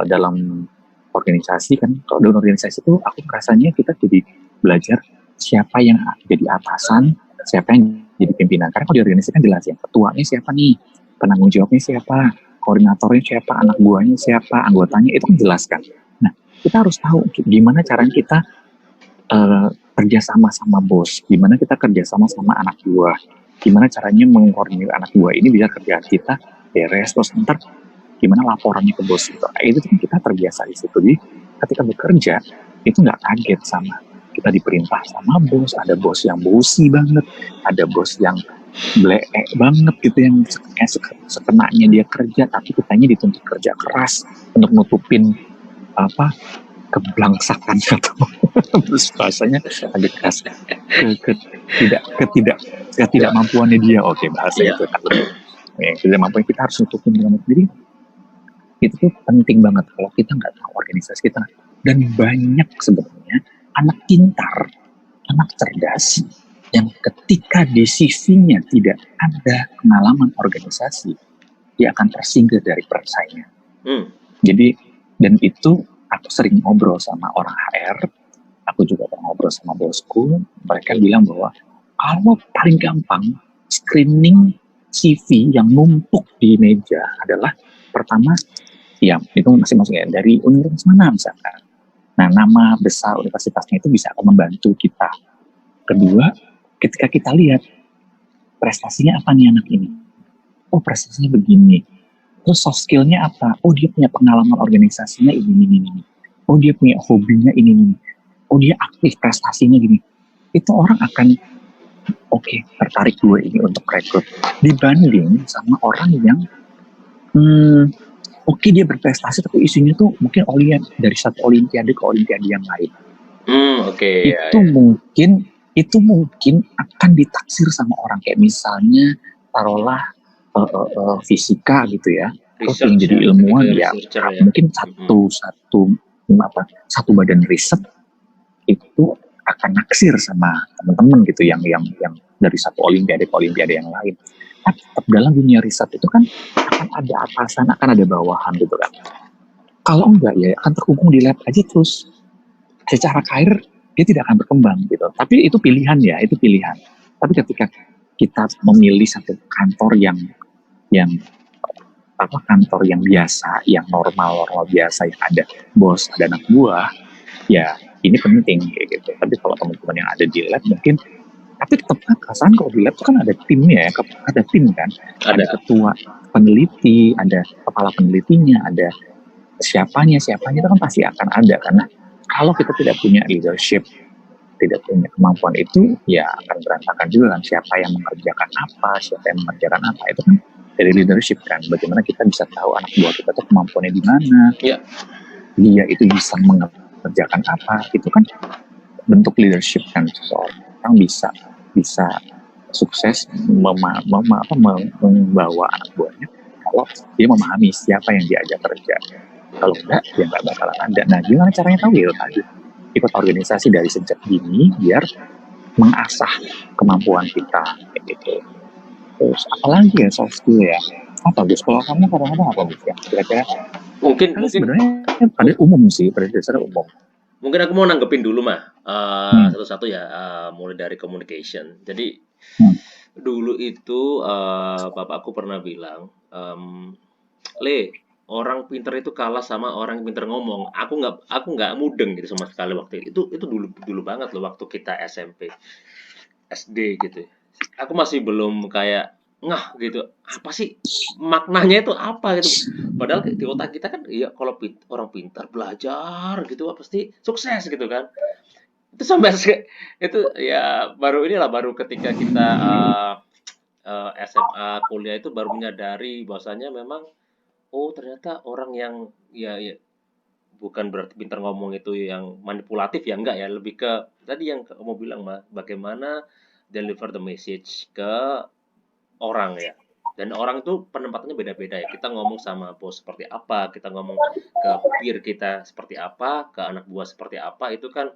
dalam organisasi kan, kalau dalam organisasi itu aku rasanya kita jadi belajar siapa yang jadi atasan, siapa yang jadi pimpinan. Karena kalau di organisasi kan jelas ya, ketuanya siapa nih, penanggung jawabnya siapa, koordinatornya siapa, anak buahnya siapa, anggotanya, itu kan jelas kan. Nah, kita harus tahu gimana caranya kita kerjasama sama bos, gimana kita kerjasama sama anak buah, gimana caranya mengkoordinir anak buah ini biar kerjaan kita beres, terus ntar gimana laporannya ke bos gitu. Itu kan kita terbiasa di situ. Jadi ketika bekerja itu nggak kaget sama kita diperintah sama bos. Ada bos yang bosi banget, ada bos yang bleek banget gitu, yang sekenanya dia kerja, tapi kitanya dituntut kerja keras untuk nutupin keblangsakan atau terus bahasanya agak keras, ketidakmampuannya dia. Oke, bahasa itu kan ketidakmampuan kita harus nutupin dengan sendiri. Itu tuh penting banget kalau kita nggak tahu organisasi kita. Dan banyak sebenarnya anak pintar, anak cerdas yang ketika di CV-nya tidak ada pengalaman organisasi, dia akan tersingkir dari persaingan. Jadi, dan itu aku sering ngobrol sama orang HR, aku juga pernah ngobrol sama bosku, mereka bilang bahwa kalau paling gampang screening CV yang numpuk di meja adalah pertama, ya itu masing-masing ya, dari universitas mana misalkan. Nah, nama besar universitasnya itu bisa membantu kita. Kedua, ketika kita lihat prestasinya apa nih anak ini, oh prestasinya begini, terus soft skill-nya apa, oh dia punya pengalaman organisasinya ini, oh dia punya hobinya ini, oh dia aktif prestasinya gini, itu orang akan oke, tertarik gue ini untuk rekrut, dibanding sama orang yang oke, dia berprestasi tapi isunya tuh mungkin dari satu olimpiade ke olimpiade yang lain. Itu mungkin akan ditaksir sama orang, kayak misalnya taruhlah fisika gitu ya, terus yang jadi ilmuwan ya mungkin satu badan riset itu akan naksir sama teman-teman gitu yang dari satu olimpiade ke olimpiade yang lain. Tapi tetap dalam dunia riset itu kan akan ada atasan, akan ada bawahan gitu kan. Kalau enggak ya akan terkungkung di lab aja terus. Secara karir dia tidak akan berkembang gitu. Tapi itu pilihan ya, itu pilihan. Tapi ketika kita memilih satu kantor yang biasa, yang normal biasa, yang ada bos, ada anak buah, ya ini penting kayak gitu. Tapi kalau teman-teman yang ada di lab mungkin, tapi tetap perasaan kalau di lab itu kan ada timnya ya, ada tim kan, ada
Ada.
ketua peneliti, ada kepala penelitinya, ada siapanya itu kan pasti akan ada, karena kalau kita tidak punya leadership, tidak punya kemampuan itu, ya akan berantakan juga kan. Siapa yang mengerjakan apa, siapa yang mengerjakan apa, itu kan dari leadership kan. Bagaimana kita bisa tahu anak buah kita tuh kemampuannya di mana,
Ya.
dia itu bisa mengerjakan apa, itu kan bentuk leadership kan. Seseorang bisa bisa sukses membawa anak buahnya kalau dia memahami siapa yang diajak kerja. Kalau enggak, ya nggak bakalan ada. Nah, gimana caranya tahu ya tadi? Ikut organisasi dari sejak dini biar mengasah kemampuan kita kayak gitu. Terus apalagi ya soft skill ya? Apa Gus? Kalau kamu kadang-kadang apa Gus ya? Kira-kira
Mungkin
kan
mungkin
sebenarnya pada umum sih, pada dasarnya umum.
mungkin aku mau nanggepin dulu mah
Hmm.
satu-satu ya, mulai dari communication. Jadi
Hmm.
dulu itu bapakku pernah bilang, Le, orang pinter itu kalah sama orang yang pinter ngomong. Aku nggak mudeng gitu sama sekali waktu itu dulu dulu banget loh waktu kita SMP, SD gitu. Aku masih belum kayak ngah gitu. Apa sih maknanya itu apa gitu. Padahal di otak kita kan ya kalau orang pintar belajar gitu pasti sukses gitu kan. Itu sampai itu ya baru inilah baru ketika kita SMA, kuliah itu baru menyadari bahwasanya memang oh ternyata orang yang ya bukan berarti pintar ngomong itu yang manipulatif ya enggak ya, lebih ke tadi yang kamu bilang mah bagaimana deliver the message ke orang ya. Dan orang itu penempatannya beda-beda ya. Kita ngomong sama bos seperti apa, kita ngomong ke peer kita seperti apa, ke anak buah seperti apa, itu kan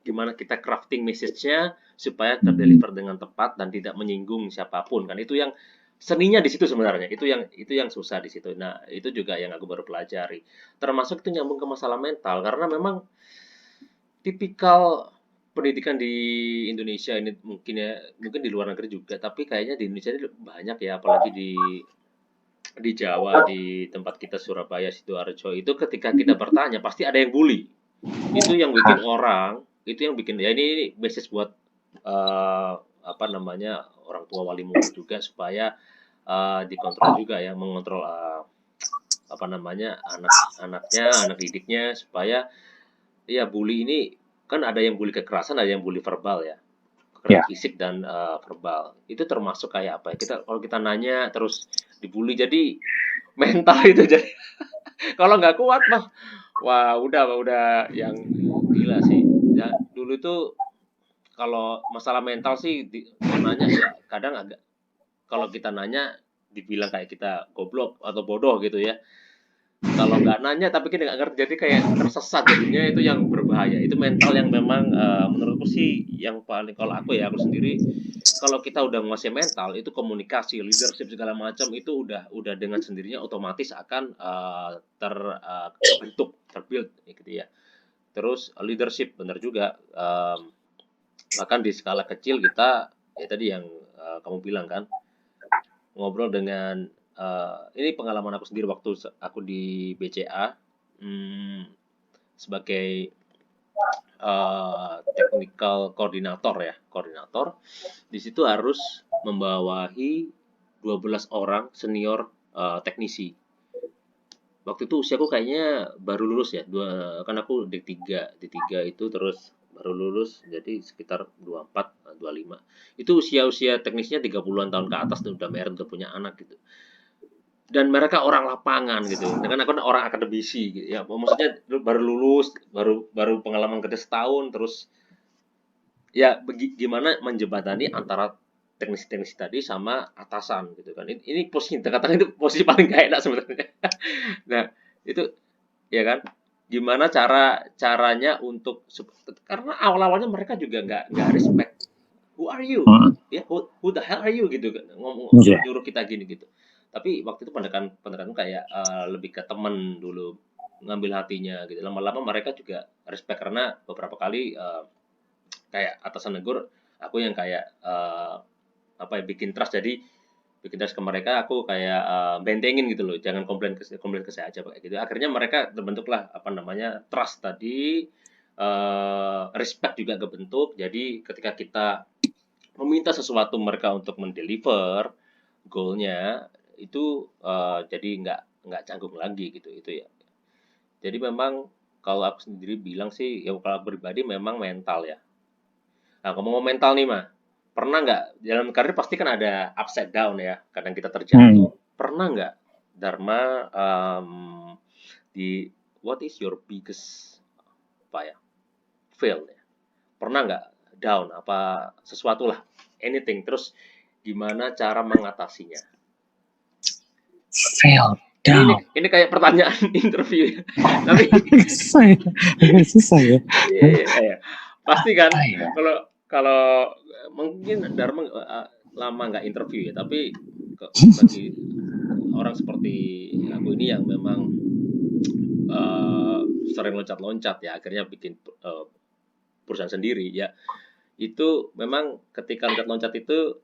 gimana kita crafting message-nya supaya terdeliver dengan tepat dan tidak menyinggung siapapun kan. Itu yang seninya di situ sebenarnya. Itu yang susah di situ. Nah, itu juga yang aku baru pelajari. Termasuk itu nyambung ke masalah mental karena memang tipikal pendidikan di Indonesia ini mungkin di luar negeri juga, tapi kayaknya di Indonesia ini banyak ya, apalagi di Jawa, di tempat kita Surabaya, Sidoarjo, itu ketika kita bertanya pasti ada yang bully. Itu yang bikin orang, itu yang bikin ya ini basis buat apa namanya orang tua wali murid juga supaya dikontrol juga ya, mengontrol apa namanya anak-anaknya, anak didiknya supaya ya bully ini kan ada yang bully kekerasan, ada yang bully verbal ya. Kekerasan
Ya,
fisik dan verbal. Itu termasuk kayak apa ya? Kalau kita nanya terus dibully jadi mental itu jadi kalau nggak kuat mah wah udah yang gila sih. Ya, dulu itu kalau masalah mental sih mau nanya ya kadang agak kalau kita nanya dibilang kayak kita goblok atau bodoh gitu ya. Kalau nggak nanya tapi kita nggak ngerti jadi kayak tersesat jadinya itu yang berbahaya. Itu mental yang memang menurutku sih yang paling kalau aku sendiri kalau kita udah menguasai mental itu komunikasi, leadership segala macam itu udah dengan sendirinya otomatis akan terbentuk, terbuild gitu ya. Terus leadership benar juga bahkan di skala kecil kita ya tadi yang kamu bilang kan ngobrol dengan ini pengalaman aku sendiri waktu aku di BCA sebagai technical koordinator ya, koordinator. Di situ harus membawahi 12 orang senior teknisi. Waktu itu usiaku kayaknya baru lulus ya, kan aku D3 itu terus baru lulus jadi sekitar 24, 25. Itu usia-usia teknisnya 30-an tahun ke atas tuh udah married, udah punya anak gitu. Dan mereka orang lapangan gitu, dengan aku orang akademisi gitu ya, maksudnya baru lulus, baru baru pengalaman kerja setahun, terus ya gimana menjembatani antara teknisi-teknisi tadi sama atasan gitu kan. Ini posisi katakan itu posisi paling gak enak sebenarnya. Nah, itu ya kan gimana caranya untuk karena awal-awalnya mereka juga nggak respect. Who are you? Ya, who the hell are you gitu kan. Ngomong
yeah.
nyuruh kita gini gitu. Tapi waktu itu pendekatan kayak lebih ke temen dulu ngambil hatinya gitu. Lama-lama mereka juga respect karena beberapa kali kayak atasan negur, aku yang kayak apa ya bikin trust jadi bikin trust ke mereka aku kayak bentengin gitu loh jangan komplain ke saya aja kayak gitu akhirnya mereka terbentuklah apa namanya trust tadi respect juga kebentuk. Jadi ketika kita meminta sesuatu mereka untuk mendeliver goalnya itu jadi nggak canggung lagi gitu itu ya. Jadi memang kalau aku sendiri bilang sih ya kalau aku pribadi memang mental ya. Nah ngomong mental nih mah, pernah nggak dalam karir pasti kan ada upside down ya, kadang kita terjatuh. Pernah nggak Dharma di what is your biggest apa ya fail ya? Pernah nggak down apa sesuatu lah anything terus gimana cara mengatasinya?
Fail down.
Ini kayak pertanyaan interview ya. Tapi
susah ya.
Iya. Pasti kan kalau mungkin Dharma lama nggak interview ya, tapi bagi orang seperti aku ini yang memang sering loncat-loncat ya, akhirnya bikin perusahaan sendiri ya. Itu memang ketika loncat-loncat itu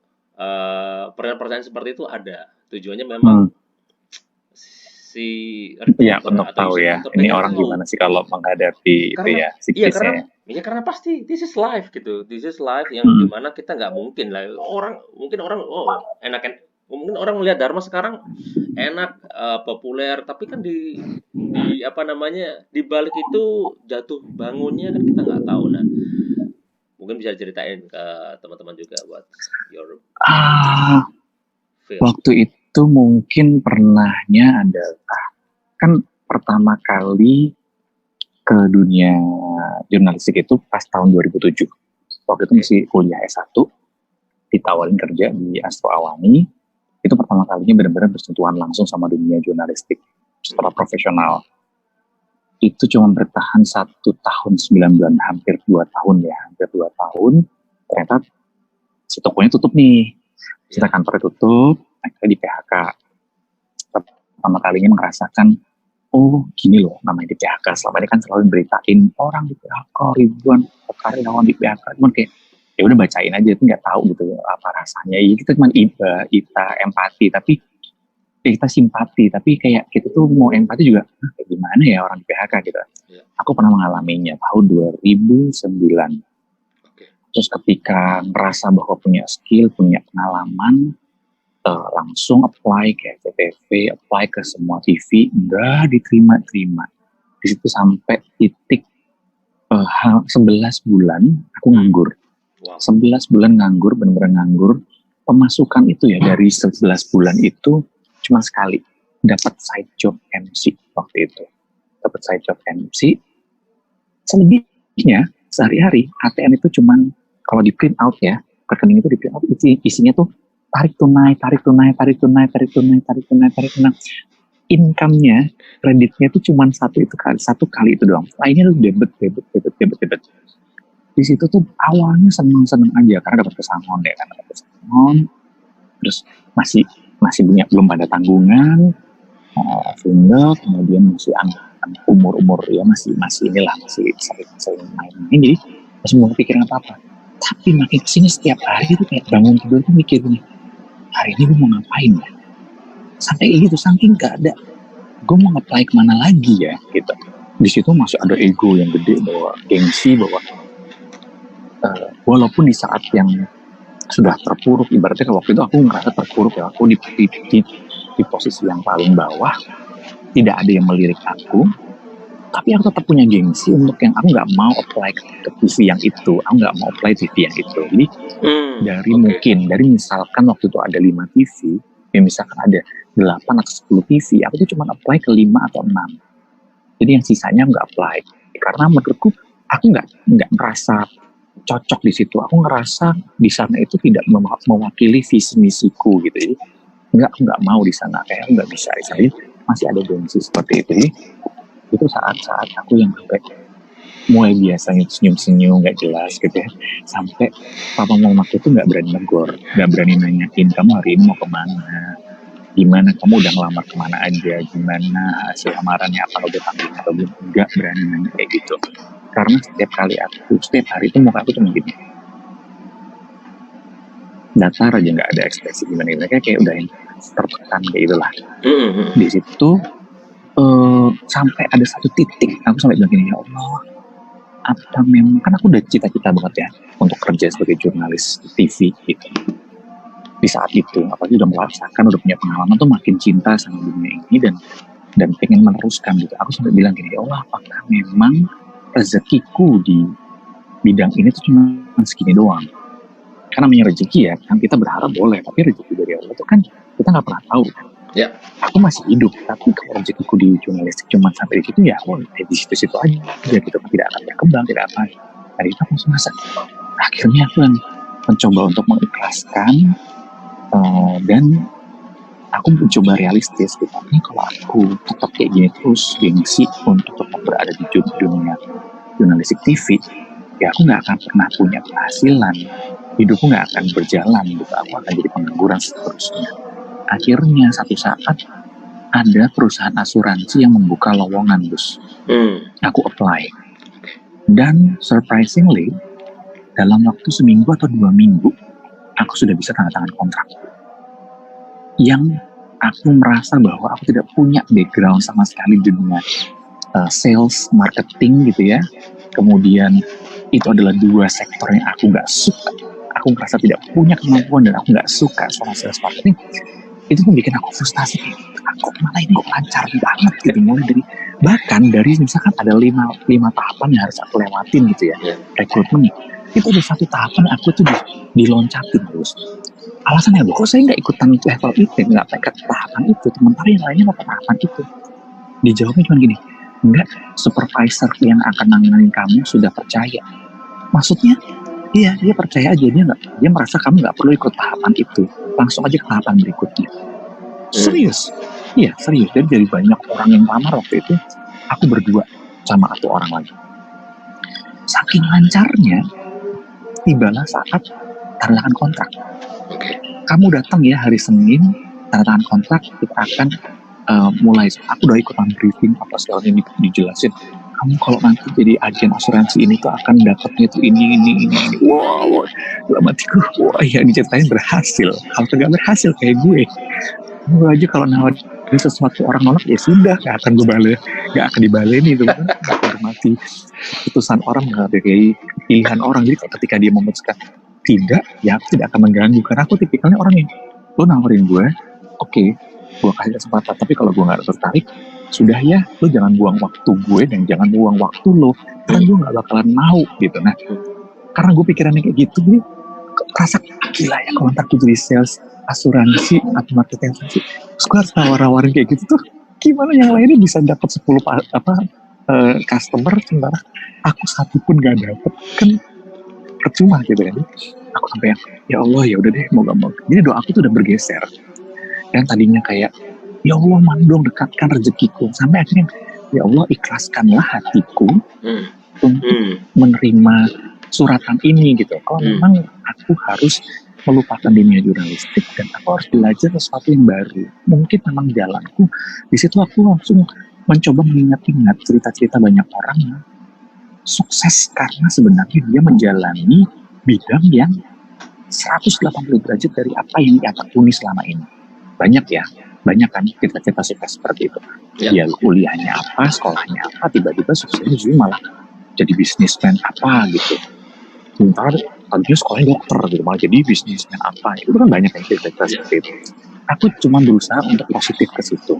pertanyaan seperti itu ada. Tujuannya memang si
ya untuk tahu ya ini orang gimana sih kalau menghadapi
karena,
itu ya psikisnya.
Iya karena pasti this is life gitu, this is life yang dimana kita nggak mungkin lah mungkin orang enak mungkin orang melihat Dharma sekarang enak populer tapi kan di apa namanya di balik itu jatuh bangunnya kan kita nggak tahu. Nah mungkin bisa ceritain ke teman-teman juga buat your
waktu itu mungkin pernahnya adalah kan pertama kali ke dunia jurnalistik itu pas tahun 2007. Waktu itu masih kuliah S1, ditawarin kerja di Astro Awani. Itu pertama kalinya benar-benar bersentuhan langsung sama dunia jurnalistik secara profesional. Itu cuma bertahan 1 tahun 9 bulan, hampir 2 tahun ya, hampir 2 tahun. Ternyata si tokonya tutup nih, si kantornya tutup, akhirnya di PHK. Pertama kalinya merasakan, oh gini loh namanya di PHK. Selama ini kan selalu beritain orang di PHK, ribuan karyawan di PHK. Cuman kayak, ya udah bacain aja, tapi nggak tahu gitu apa rasanya. Ya kita cuma kita empati, tapi kita simpati. Tapi kayak kita tuh mau empati juga, kayak gimana ya orang di PHK gitu. Aku pernah mengalaminya tahun 2009. Terus ketika merasa bahwa punya skill, punya pengalaman, langsung apply ke FTV, apply ke semua TV, enggak diterima-terima. Di situ sampai titik 11 bulan aku nganggur. 11 bulan nganggur, benar-benar nganggur. Pemasukan itu ya dari 11 bulan itu cuma sekali dapat side job MC waktu itu. Dapat side job MC. Selebihnya sehari-hari ATM itu cuman kalau di print out ya, rekening itu di print out isinya tuh tarik tunai. Income-nya, kreditnya itu cuma satu kali itu doang. Lainnya tuh debit. Di situ tuh awalnya seneng aja karena dapat pesangon ya kan, dapat pesangon. Terus masih belum ada tanggungan, single, kemudian masih umur ya masih sering main-main, jadi masih mau kepikiran apa-apa. Tapi makin kesini setiap hari tuh kayak bangun tidur tuh mikir nih, hari ini gue mau ngapain ya? Sampai gitu, saking gak ada, gue mau apply kemana lagi ya gitu. Di situ masih ada ego yang gede, bahwa gengsi, bahwa walaupun di saat yang sudah terpuruk, ibaratnya waktu itu aku ngerasa terpuruk ya, aku di posisi yang paling bawah, tidak ada yang melirik aku, tapi aku tetap punya gengsi untuk yang aku nggak mau apply ke TV yang itu, aku nggak mau apply TV yang itu. Jadi dari misalkan waktu itu ada 5 TV, ya misalkan ada 8 atau 10 TV, aku tuh cuma apply ke 5 atau 6. Jadi yang sisanya nggak apply, karena menurutku aku nggak merasa cocok di situ. Aku ngerasa di sana itu tidak mewakili visi misiku gitu. Jadi nggak mau di sana, kayak nggak bisa. Jadi masih ada gengsi seperti itu. Jadi itu saat-saat aku yang sampai mulai biasanya senyum-senyum nggak jelas gitu ya, sampai papa mama aku tuh nggak berani negor, nggak berani nanyain kamu hari ini mau kemana, gimana, kamu udah ngelamar kemana aja, gimana hasil lamarannya, apa udah tanggung atau belum, nggak berani nanya kayak gitu. Karena setiap hari itu muka aku cuma gini, datar aja, nggak ada ekspresi gimana kayak udah yang tertekan kayak gitulah. Di situ sampai ada satu titik aku sampai bilang gini, ya Allah, apa memang, kan aku udah cita-cita banget ya untuk kerja sebagai jurnalis TV gitu. Di saat itu, apalagi udah merasakan, udah punya pengalaman tuh makin cinta sama dunia ini dan pengen meneruskan gitu. Aku sampai bilang gini, ya Allah, apakah memang rezekiku di bidang ini tuh cuma segini doang? Karena namanya rezeki ya, kan kita berharap boleh, tapi rezeki dari Allah itu kan kita nggak pernah tahu.
Ya.
Aku masih hidup, tapi kalau rezekiku di jurnalistik cuma sampai di situ ya, di situ-situ aja gitu, kan tidak akan berkembang, tidak apa. Dari itu aku merasa, akhirnya aku yang mencoba untuk mengikhlaskan dan aku mencoba realistis gitu. Ini kalau aku tetap kayak gini terus, gengsi untuk tetap berada di dunia jurnalistik TV, ya aku nggak akan pernah punya penghasilan, hidupku nggak akan berjalan gitu, aku akan jadi pengangguran seterusnya. Akhirnya satu saat ada perusahaan asuransi yang membuka lowongan, Gus. Aku apply, dan surprisingly dalam waktu seminggu atau 2 minggu aku sudah bisa tanda tangan kontrak. Yang aku merasa bahwa aku tidak punya background sama sekali di dunia sales, marketing gitu ya. Kemudian itu adalah 2 sektor yang aku nggak suka. Aku merasa tidak punya kemampuan dan aku nggak suka soal sales marketing. Itu pun bikin aku frustasi, kok malah ini kok lancar banget gitu, mulai dari misalkan ada 5 tahapan yang harus aku lewatin gitu ya, rekrutmen, itu ada 1 tahapan aku tuh diloncatin terus. Alasannya kok saya nggak ikutan level itu, nggak pakai tahapan itu, sementara yang lainnya dapat tahapan itu. Dijawabnya cuma gini, enggak, supervisor yang akan nanganin kamu sudah percaya. Maksudnya iya, dia percaya aja, dia merasa kamu nggak perlu ikut tahapan itu, langsung aja ke tahapan berikutnya. Serius, iya serius. Dan dari banyak orang yang lamar waktu itu, aku berdua sama 1 orang lagi. Saking lancarnya, tibalah saat tanda tangan kontrak. Kamu datang ya hari Senin, tanda tangan kontrak, kita akan mulai. Aku udah ikutan briefing apa segala ini dijelasin. Kamu kalau nanti jadi agen asuransi ini tuh akan dapatnya tuh ini. Wow, dalam hatiku, wah ya diceritain berhasil. Kalau nggak berhasil kayak gue aja kalau nawarin sesuatu orang nolak ya sudah, nggak akan dibaleni itu kan. Menghormati keputusan orang, menghargai pilihan orang. Jadi ketika dia memutuskan tidak, ya aku tidak akan mengganggu karena aku tipikalnya orang yang lo nawarin gue, oke, gue kasih kesempatan, tapi kalau gue nggak tertarik, sudah ya, lo jangan buang waktu gue dan jangan buang waktu lo, karena gue nggak bakalan mau gitu. Nah, karena gue pikirannya kayak gitu, gue rasa gila ya kalau ntar gue jadi sales asuransi atau marketing asuransi, terus gue harus nawar-nawarin kayak gitu tuh, gimana yang lainnya bisa dapat 10 customer, sementara aku 1 pun gak dapet, kan percuma gitu kan. Aku sampai ya Allah, ya udah deh, mau gak mau. Jadi doaku tuh udah bergeser. Yang tadinya kayak ya Allah, mandong dekatkan rezekiku, sampai akhirnya ya Allah, ikhlaskanlah hatiku untuk menerima suratan ini gitu. Kalau memang aku harus melupakan dunia jurnalistik dan aku harus belajar sesuatu yang baru, mungkin memang jalanku di situ. Aku langsung mencoba mengingat-ingat cerita-cerita banyak orang yang sukses karena sebenarnya dia menjalani bidang yang 180 derajat dari apa yang dia tekuni selama ini. Banyak kan cerita-cerita sukses seperti itu. Dia kuliahnya apa, sekolahnya apa, tiba-tiba suksesnya juga malah jadi bisnismen apa gitu. Sementara tadinya sekolahnya dokter gitu, malah jadi bisnismen apa. Itu kan banyak yang cerita-cerita seperti itu. Aku cuma berusaha untuk positif ke situ.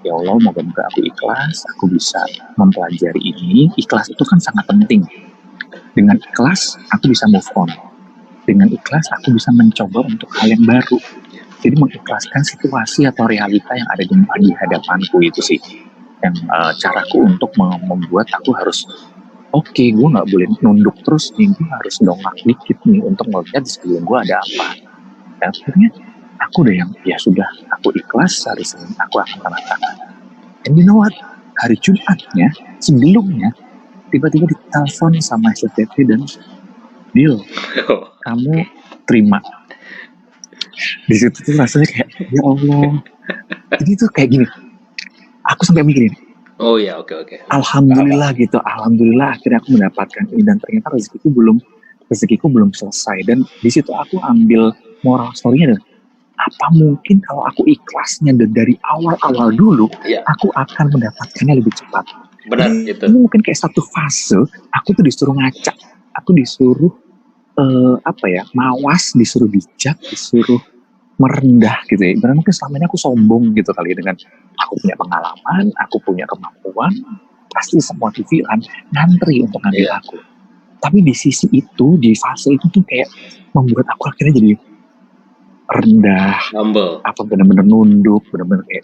Ya Allah, moga-moga aku ikhlas, aku bisa mempelajari ini. Ikhlas itu kan sangat penting. Dengan ikhlas, aku bisa move on. Dengan ikhlas, aku bisa mencoba untuk hal yang baru. Jadi mengikhlaskan situasi atau realita yang ada di hadapanku itu sih. Yang caraku untuk membuat aku harus, oke, gue gak boleh nunduk terus nih, gue harus dongak dikit nih untuk melihat di sebelum gue ada apa. Dan akhirnya aku udah yang, ya sudah, aku ikhlas, hari Senin aku akan tanda tangan. And you know what? Hari Jumatnya, sebelumnya, tiba-tiba ditelepon sama SCTV dan deal, kamu terima. Di situ tuh rasanya kayak, ya Allah. Jadi tuh kayak gini, aku sampai mikirin,
oh ya, oke.
Alhamdulillah gitu, alhamdulillah akhirnya aku mendapatkan ini, dan ternyata rezekiku belum selesai. Dan di situ aku ambil moral story-nya, apa mungkin kalau aku ikhlasnya dari awal-awal dulu, aku akan mendapatkannya lebih cepat.
Benar itu.
Ini mungkin kayak satu fase, aku tuh disuruh ngacak, aku disuruh mawas, disuruh bijak, disuruh merendah gitu ya. Karena mungkin selama ini aku sombong gitu kali ya, dengan aku punya pengalaman, aku punya kemampuan, pasti semua TV kan ngantri untuk ngambil aku. Tapi di sisi itu, di fase itu tuh kayak membuat aku akhirnya jadi rendah,
Humble.
apa benar-benar nunduk, benar-benar kayak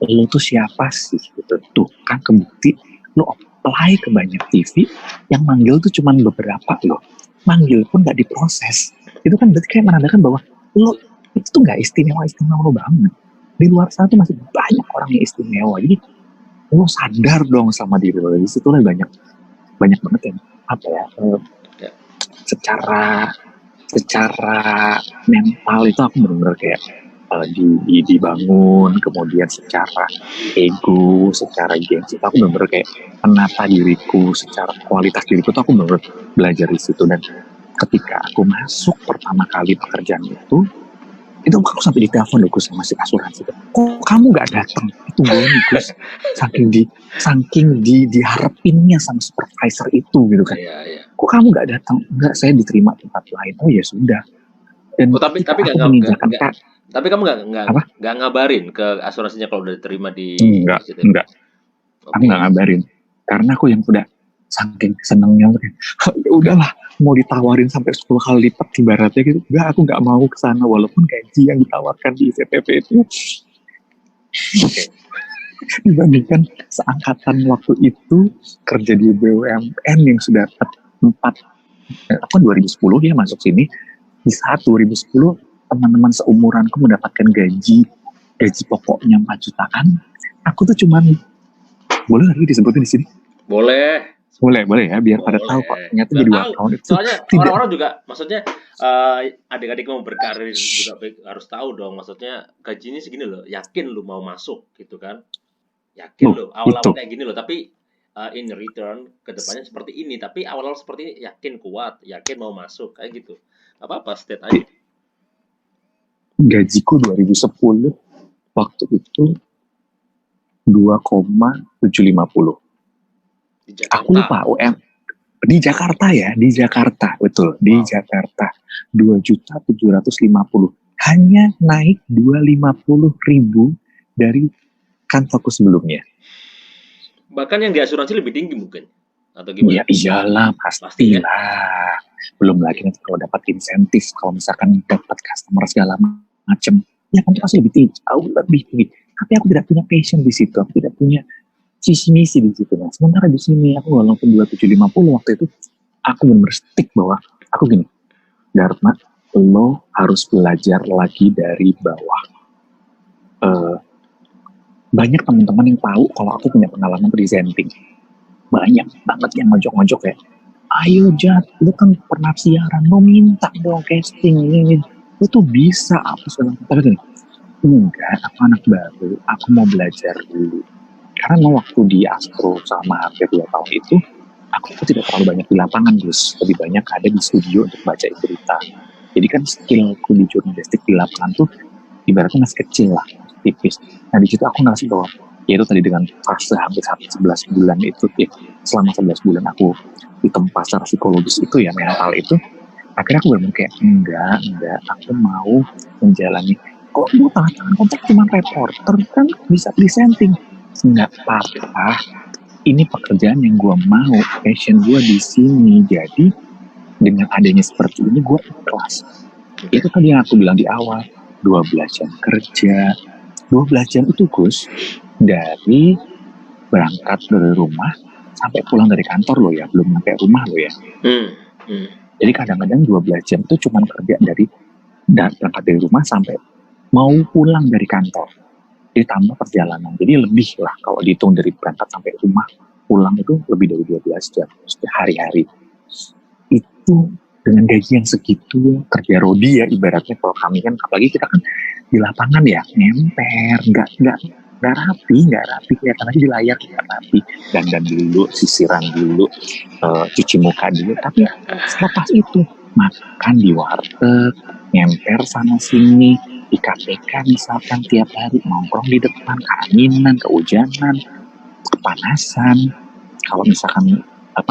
lo tuh siapa sih gitu. Tuh kan kebukti lo apply ke banyak TV yang manggil tuh cuman beberapa loh, manggil pun nggak diproses. Itu kan berarti kayak menandakan bahwa lo itu tuh nggak istimewa lo banget. Di luar sana tuh masih banyak orang yang istimewa. Jadi lo sadar dong sama diri lo. Di situ lah banyak banget yang secara mental itu aku benar-benar kayak dibangun. Kemudian secara ego, secara gengsi aku benar-benar kayak menata diriku, secara kualitas diriku tuh aku benar-benar belajar di situ. Dan ketika aku masuk pertama kali pekerjaan itu aku sampai ditelepon loh Gus sama si asuransi. Kok kamu nggak datang? Itu gue nih Gus, saking diharapinnya sama supervisor itu gitu kan. Kok kamu nggak datang? Enggak, saya diterima tempat lain. Oh ya sudah. Dan
tapi kamu nggak ngabarin ke asuransinya kalau udah diterima di
enggak. Aku nggak ngabarin karena aku yang udah saking senengnya ya udahlah, mau ditawarin sampai 10 kali lipat ibaratnya gitu. Enggak, aku nggak mau ke sana walaupun gaji yang ditawarkan di ICTP itu dibandingkan seangkatan waktu itu kerja di BUMN yang sudah 2010 dia masuk sini. Di saat 2010 teman-teman seumuranku mendapatkan gaji pokoknya 4 jutaan, aku tuh cuman, boleh lagi disebutin di sini? Boleh ya, biar pada tahu kok ternyata jadi wartawan itu.
Soalnya orang-orang juga, maksudnya adik-adik mau berkarir juga harus tahu dong, maksudnya gajinya segini loh, yakin lu mau masuk gitu kan, yakin lo awal-awal kayak gini loh, tapi in return kedepannya seperti ini, tapi awal-awal seperti ini yakin kuat, yakin mau masuk kayak gitu, apa-apa state aja.
Gajiku 2010 waktu itu 2,750. Aku lupa di Jakarta ya, di Jakarta betul, di Jakarta 2.750.000, hanya naik 250.000 dari kantorku sebelumnya.
Bahkan yang di asuransi lebih tinggi mungkin, atau gimana?
Ya iyalah, pastilah. Ya? Belum lagi nanti kalau dapat insentif, kalau misalkan dapat customer segala macam, ya kan pasti lebih tinggi, jauh lebih tinggi. Tapi aku tidak punya passion di situ, aku tidak punya visi misi di situ. Nah, sementara di sini aku walaupun 2.750 waktu itu, aku benar-benar stick bahwa aku gini, Dharma, lo harus belajar lagi dari bawah. Banyak teman-teman yang tahu kalau aku punya pengalaman presenting. Banyak banget yang ngojok-ngojok ya. Ayo Jat, lo kan pernah siaran, lo minta dong casting ini. Lo tuh bisa apa segala macam. Tapi gini, enggak, aku anak baru, aku mau belajar dulu. Karena waktu di Astro sama hampir 2 tahun itu, aku tidak terlalu banyak di lapangan, Gus. Lebih banyak ada di studio untuk baca berita. Jadi kan skillku di jurnalistik di lapangan tuh ibaratnya masih kecil lah, tipis. Nah di situ aku ngerasa bahwa, yaitu tadi dengan fase hampir 11 bulan itu, ya, selama 11 bulan aku ditempa secara psikologis itu ya, mental itu, akhirnya aku benar-benar kayak, enggak, aku mau menjalani. Kok mau tangan kontrak cuma reporter, kan bisa presenting. Enggak apa-apa, ini pekerjaan yang gue mau, passion gue di sini. Jadi dengan adanya seperti ini gue ikhlas. Itu tadi yang aku bilang di awal, 12 jam kerja, 12 jam itu Gus, dari berangkat dari rumah sampai pulang dari kantor lo ya, belum sampai rumah lo ya. Jadi kadang-kadang 12 jam itu cuma kerja dari berangkat dari rumah sampai mau pulang dari kantor. Ditambah perjalanan, jadi lebih lah kalau dihitung dari berangkat sampai rumah pulang itu lebih dari 12 jam hari-hari. Itu dengan gaji yang segitu, kerja rodi ya ibaratnya. Kalau kami kan, apalagi kita kan di lapangan ya, ngemper, nggak rapi, kelihatan aja di layar nggak rapi, dandan dulu, sisiran dulu, cuci muka dulu. Tapi selepas itu makan di warteg, ngemper sana sini, di KPK misalkan tiap hari nongkrong di depan, keanginan, kehujanan, kepanasan, Kalau misalkan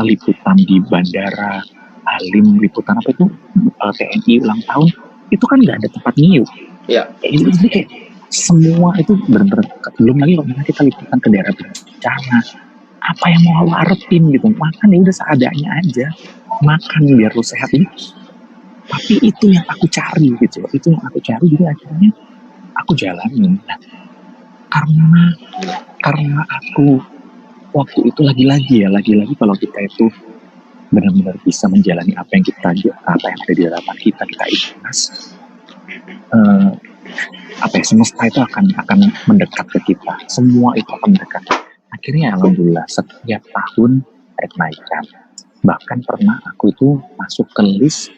liputan di bandara Halim, liputan apa itu TNI ulang tahun, itu kan nggak ada tempat nyium.
Ya.
Jadi kayak semua itu benar-benar, belum lagi kalau misalnya kita liputan ke daerah bencana, apa yang mau lo arepin gitu, makan ya udah seadanya aja, makan biar lo sehat ini. Tapi itu yang aku cari gitu, itu yang aku cari, jadi akhirnya aku jalanin. Nah, karena aku waktu itu lagi-lagi kalau kita itu benar-benar bisa menjalani apa yang ada di hadapan kita ikhlas, semesta itu akan mendekat ke kita, semua itu akan mendekat. Akhirnya alhamdulillah setiap tahun ada kenaikan, bahkan pernah aku itu masuk ke list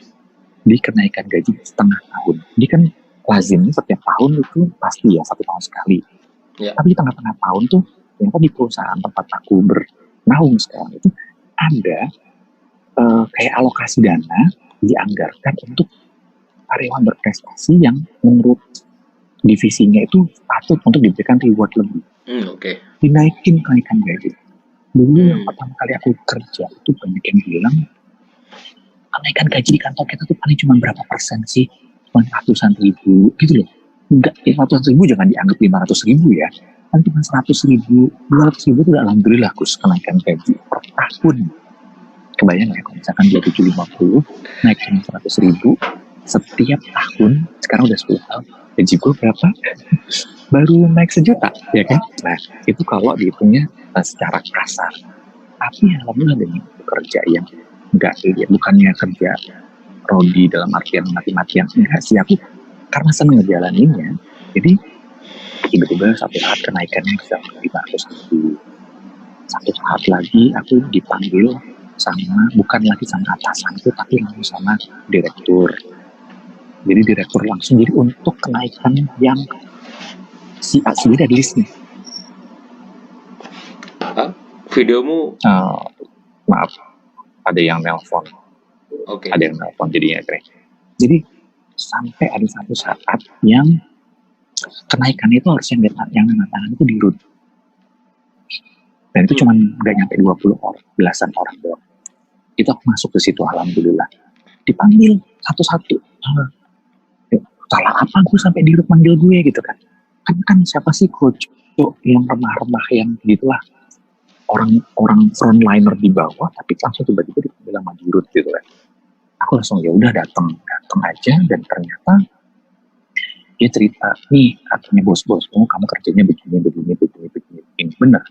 di kenaikan gaji setengah tahun. Jadi kan lazimnya setiap tahun itu pasti ya 1 tahun sekali. Tapi di tengah-tengah tahun tuh ternyata di perusahaan tempat aku bernaung sekarang itu ada kayak alokasi dana dianggarkan untuk karyawan berprestasi yang menurut divisinya itu patut untuk diberikan reward lebih. Dinaikin kenaikan gaji. Dulu yang pertama kali aku kerja itu banyak yang bilang kenaikan gaji di kantor kita tuh paling cuma berapa persen sih, cuma ratusan ribu gitu loh. Enggak, ratusan ribu jangan dianggap 500.000 ya, kan cuma 100.000, 200.000 itu udah alhamdulillah Gus kenaikan gaji per tahun. Kebayang ya kalau misalkan 2750 naik cuma 100.000 setiap tahun, sekarang udah 10 tahun, gaji gue berapa? Baru naik 1 juta ya kan. Nah itu kalau dihitungnya secara kasar. Tapi alhamdulillah dengan kerja yang enggak, ya bukannya kerja Rodi dalam artian mati-matian, enggak sih, aku karena seneng ngejalaninnya. Jadi tiba-tiba satu saat kenaikannya bisa 500.000. Satu saat lagi aku dipanggil bukan lagi sama atasanku, tapi langsung sama direktur. Jadi direktur langsung, jadi untuk kenaikan yang si A sendiri ada listnya.
Videomu?
Maaf, ada yang nelpon. Ada yang nelpon jadinya keren. Jadi sampai ada satu saat yang kenaikan itu harus yang tangan itu dirut. Dan itu cuma gak nyampe 20 orang, belasan orang doang. Itu aku masuk ke situ alhamdulillah. Dipanggil satu-satu. Salah apa gue sampai dirut manggil gue gitu kan. Kan siapa sih coach yang remah-remah yang gitulah. Orang frontliner di bawah tapi langsung tiba-tiba dipanggil sama dirut gitu kan. Aku langsung ya udah datang aja, dan ternyata dia cerita, nih katanya bos-bosmu kamu kerjanya begini bener.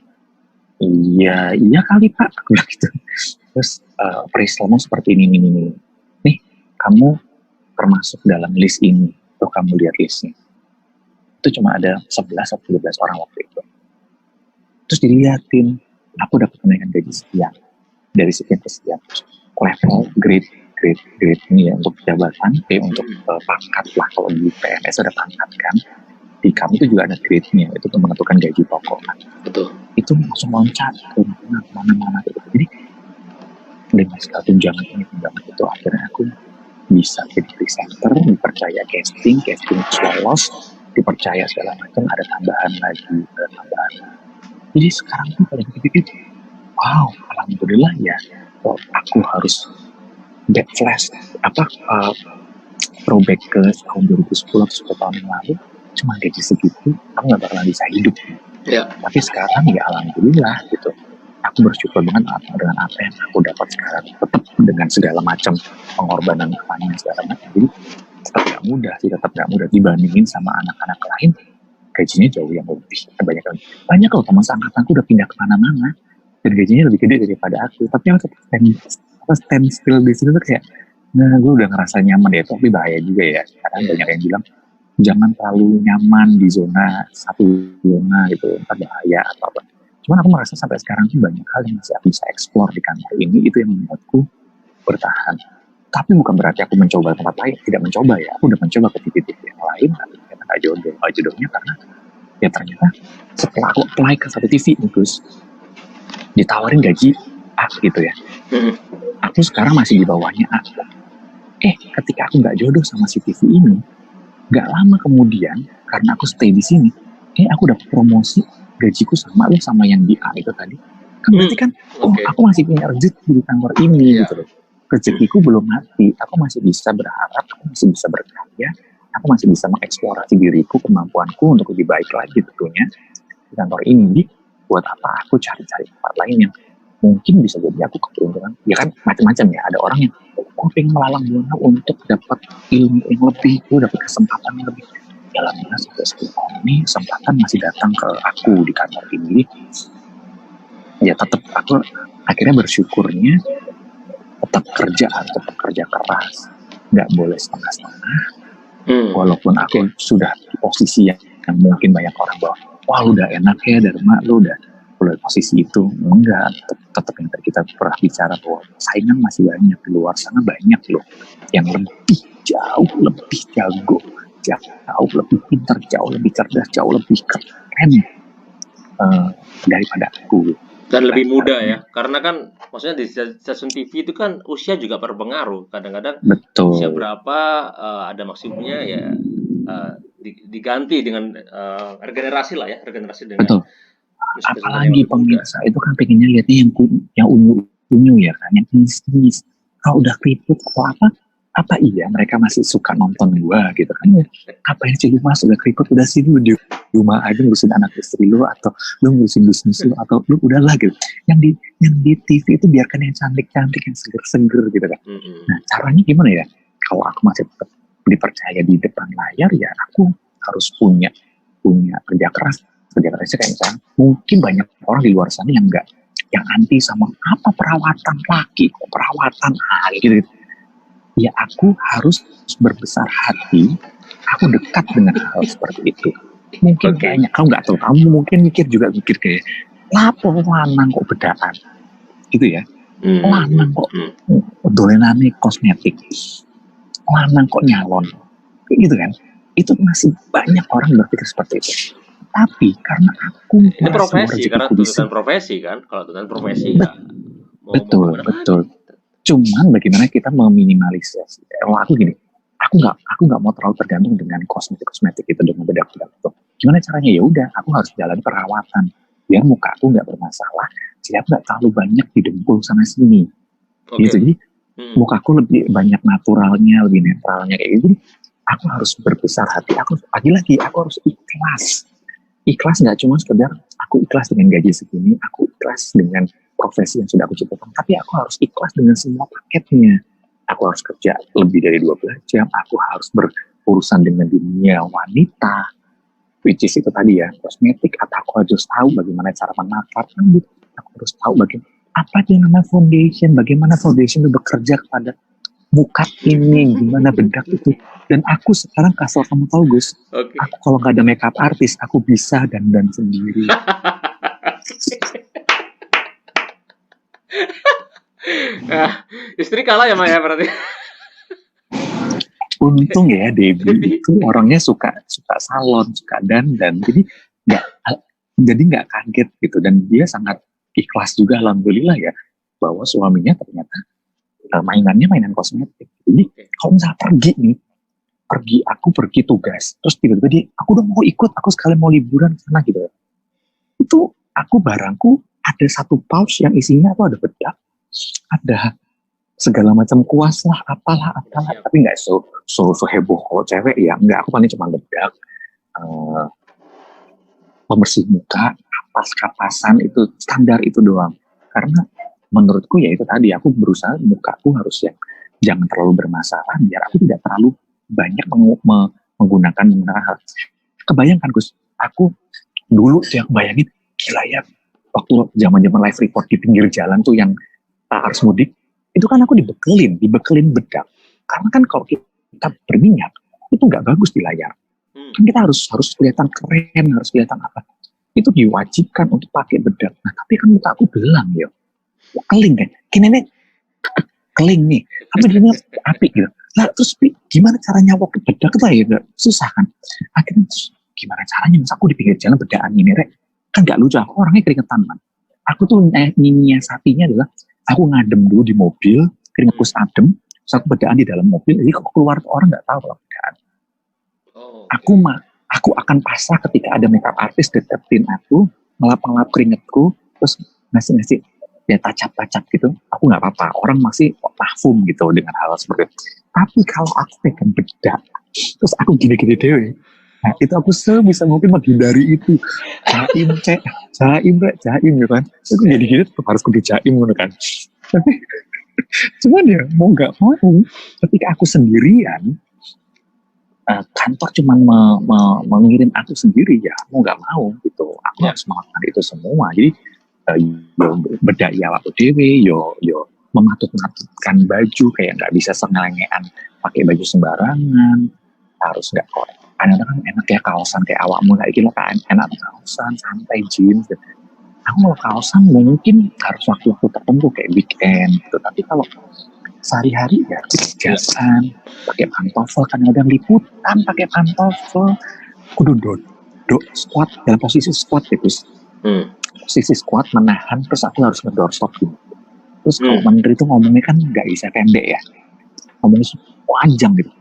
Iya kali Pak, aku bilang gitu. Terus perislamu seperti ini. Nih kamu termasuk dalam list ini, tuh kamu lihat listnya. Itu cuma ada 11 atau 12 orang waktu itu. Terus dilihatin, aku dapat kenaikan gaji sekian, dari sekian ke sekian, level grade ini ya untuk jabatan, untuk pangkat lah, kalau di PNS ada pangkat kan, di kami itu juga ada grade-nya, itu untuk menentukan gaji pokok kan.
Betul.
Itu langsung loncat ke mana-mana gitu. Jadi dengan segala tunjangan itu akhirnya aku bisa jadi presenter, dipercaya casting lolos, dipercaya segala macam, ada tambahan. Jadi sekarang tuh kalau dipikir, wow, alhamdulillah ya, aku harus throwback ke tahun 2010 atau 10 tahun yang lalu, cuma gaji segitu, aku gak bakalan bisa hidup. Tapi sekarang ya alhamdulillah gitu, aku bersyukur banget dengan apa yang aku dapat sekarang, tetap dengan segala macam pengorbanan segala macam. Jadi tetap gak mudah dibandingin sama anak-anak lain, gajinya jauh yang lebih banyak loh teman seangkatanku udah pindah kemana-mana dan gajinya lebih gede daripada aku, tapi aku tetap stand still di situ tuh kayak, nah gue udah ngerasa nyaman ya. Tapi bahaya juga ya, karena banyak yang bilang jangan terlalu nyaman di zona gitu, ntar bahaya atau apa. Cuman aku merasa sampai sekarang tuh banyak hal yang masih aku bisa explore di kantor ini, itu yang membuatku bertahan. Tapi bukan berarti aku mencoba tempat lain, tidak mencoba ya, aku udah mencoba ke titik-titik yang lain, tapi ternyata gak jodohnya karena ya ternyata setelah aku apply ke satu TV terus ditawarin gaji A gitu ya, aku sekarang masih di bawahnya A. Ketika aku nggak jodoh sama si TV ini, nggak lama kemudian karena aku stay di sini, aku dapat promosi, gajiku sama yang di A itu tadi, Kan berarti kan, aku masih punya rezeki di kantor ini gitu loh. Rezekiku belum mati, aku masih bisa berharap, aku masih bisa berkarya, aku masih bisa mengeksplorasi diriku, kemampuanku untuk lebih baik lagi tentunya di kantor ini. Jadi buat apa aku cari-cari tempat lain yang mungkin bisa jadi aku keberuntungan. Ya kan macam-macam ya, ada orang yang aku pengen melalang buana untuk dapat ilmu yang lebih, gue dapat kesempatan yang lebih. Alhamdulillah sampai sekarang ini kesempatan masih datang ke aku di kantor ini. Ya tetap aku akhirnya bersyukurnya tetap kerja keras, nggak boleh setengah-setengah. Walaupun aku sudah di posisi yang mungkin banyak orang bahwa wah lu udah enak ya Dharma, lu udah posisi itu. Enggak, tetap yang tadi kita pernah bicara bahwa saingan masih banyak di luar sana, banyak loh yang jauh lebih jago, jauh lebih pintar, jauh lebih cerdas, jauh lebih keren daripada aku.
Dan lebih muda ya, karena kan maksudnya di stasiun TV itu kan usia juga berpengaruh. Kadang-kadang usia berapa ada maksimumnya ya diganti dengan regenerasi lah ya, regenerasi dengan.
Betul. Apalagi pemirsa itu kan pengennya lihatnya yang unyu ya kan, yang kinis-kinis. Kalau udah keriput atau apa iya mereka masih suka nonton gua gitu kan ya. Apa yang sih lu mas udah keriput, udah sih lu di rumah aja ngurusin anak istri lu, atau lu ngurusin bisnis lu, atau lu udahlah gitu. Yang di TV itu biarkan yang cantik-cantik, yang seger-seger gitu kan. Nah caranya gimana ya? Kalau aku masih tetap dipercaya di depan layar ya aku harus punya kerja kerasnya kayak misalnya mungkin banyak orang di luar sana yang anti sama apa perawatan laki, perawatan gitu. Ya aku harus berbesar hati, aku dekat dengan hal seperti itu. Mungkin kayaknya kamu mungkin mikir kayak lapo lanang kok bedaan gitu ya, lanang kok dolenane kosmetik, lanang kok nyalon kayak gitu kan. Itu masih banyak orang berpikir seperti itu. Tapi karena aku
ini profesi, karena tuntutan profesi kan, kalau tuntutan profesi ya
betul. Cuman bagaimana kita meminimalisasi. Kalau aku gini, aku nggak mau terlalu tergantung dengan kosmetik itu, dengan bedak-bedak itu. Gimana caranya? Ya udah, aku harus jalan perawatan biar muka aku nggak bermasalah, jadi aku nggak terlalu banyak didengkul sana sini. Gitu. Jadi muka aku lebih banyak naturalnya, lebih netralnya kayak gitu. Aku harus berbesar hati. Aku lagi-lagi aku harus ikhlas. Ikhlas nggak cuma sekedar aku ikhlas dengan gaji segini, aku ikhlas dengan profesi yang sudah aku ciptakan, tapi aku harus ikhlas dengan semua paketnya. Aku harus kerja lebih dari 12 jam, aku harus berurusan dengan dunia wanita, which is itu tadi ya, kosmetik, atau aku harus tahu bagaimana cara menata rambut, aku harus tahu apa yang namanya foundation, bagaimana foundation itu bekerja kepada muka ini, gimana bedak itu. Dan aku sekarang kasih kamu tahu Gus, aku kalau nggak ada makeup artis, aku bisa dandan sendiri.
Istri kalah ya Maya berarti.
Untung ya Debbie itu orangnya suka salon, suka dandan, jadi nggak kaget gitu, dan dia sangat ikhlas juga alhamdulillah ya bahwa suaminya ternyata mainannya mainan kosmetik. Jadi kalau misalnya aku pergi tugas, terus tiba-tiba aku udah mau ikut, aku sekali mau liburan sana gitu. Itu aku barangku ada satu pouch yang isinya tuh ada bedak, ada segala macam kuas lah, apalah, tapi nggak so heboh kalau cewek ya, nggak, aku paling cuma bedak, pembersih muka, kapas-kapasan, itu standar itu doang. Karena menurutku ya itu tadi, aku berusaha mukaku harus yang jangan terlalu bermasalah, biar aku tidak terlalu banyak menggunakan hal. Kebayangkan Gus, aku dulu yang bayangin gila ya, waktu zaman live report di pinggir jalan tuh yang arus mudik, itu kan aku dibekelin bedak. Karena kan kalau kita berminyak itu nggak bagus di layar. Kan kita harus kelihatan keren, harus kelihatan apa. Itu diwajibkan untuk pakai bedak. Nah tapi kan muka aku belang ya, keling kan, kini keling nih, apa dia api gitu. Nah terus gimana caranya waktu bedak itu ya susah kan. Akhirnya gimana caranya, masa aku di pinggir jalan bedaan ini rek, kan nggak lucu, aku orangnya keringetan man. Aku tuh nyiasatinya adalah aku ngadem dulu di mobil, keringetku adem, terus aku bedaan di dalam mobil, jadi kalau keluar orang nggak tahu kalau bedaan. Aku akan pasrah ketika ada makeup artist deketin aku, ngelap-ngelap keringetku, terus ngasih ya tacap gitu, aku nggak apa-apa, orang masih paham gitu dengan hal seperti itu. Tapi kalau aku pegang bedak terus aku gini-gini dewe, nah itu aku sebisa mungkin menghindari itu. Jaim cek, jaim rek, jaim gitu kan, aku gini-gini tetap harus kudu jaim gitu kan. Tapi cuman ya mau nggak mau, ketika aku sendirian, kantor cuman mengirim aku sendiri, ya mau nggak mau gitu, aku harus melakukan itu semua. Jadi yo bedak ya waktu dewe, yo mematut-matutkan baju, kayak nggak bisa sengelengean pakai baju sembarangan, harus nggak kok. Kadang-kadang kan enak ya kaosan kayak awakmu kayak gila kan, enak kaosan santai jeans. Aku kalau kaosan mungkin harus waktu-waktu tertentu kayak weekend gitu. Tapi kalau sehari-hari ya jasan, pakai pantofel, kadang-kadang liputan pakai pantofel, kudu dodok squat dalam posisi squat ya Gus. Posisi squat menahan, terus aku harus ngedorsop gitu. Terus kalau menteri itu ngomongnya kan nggak bisa pendek ya, ngomongnya panjang gitu.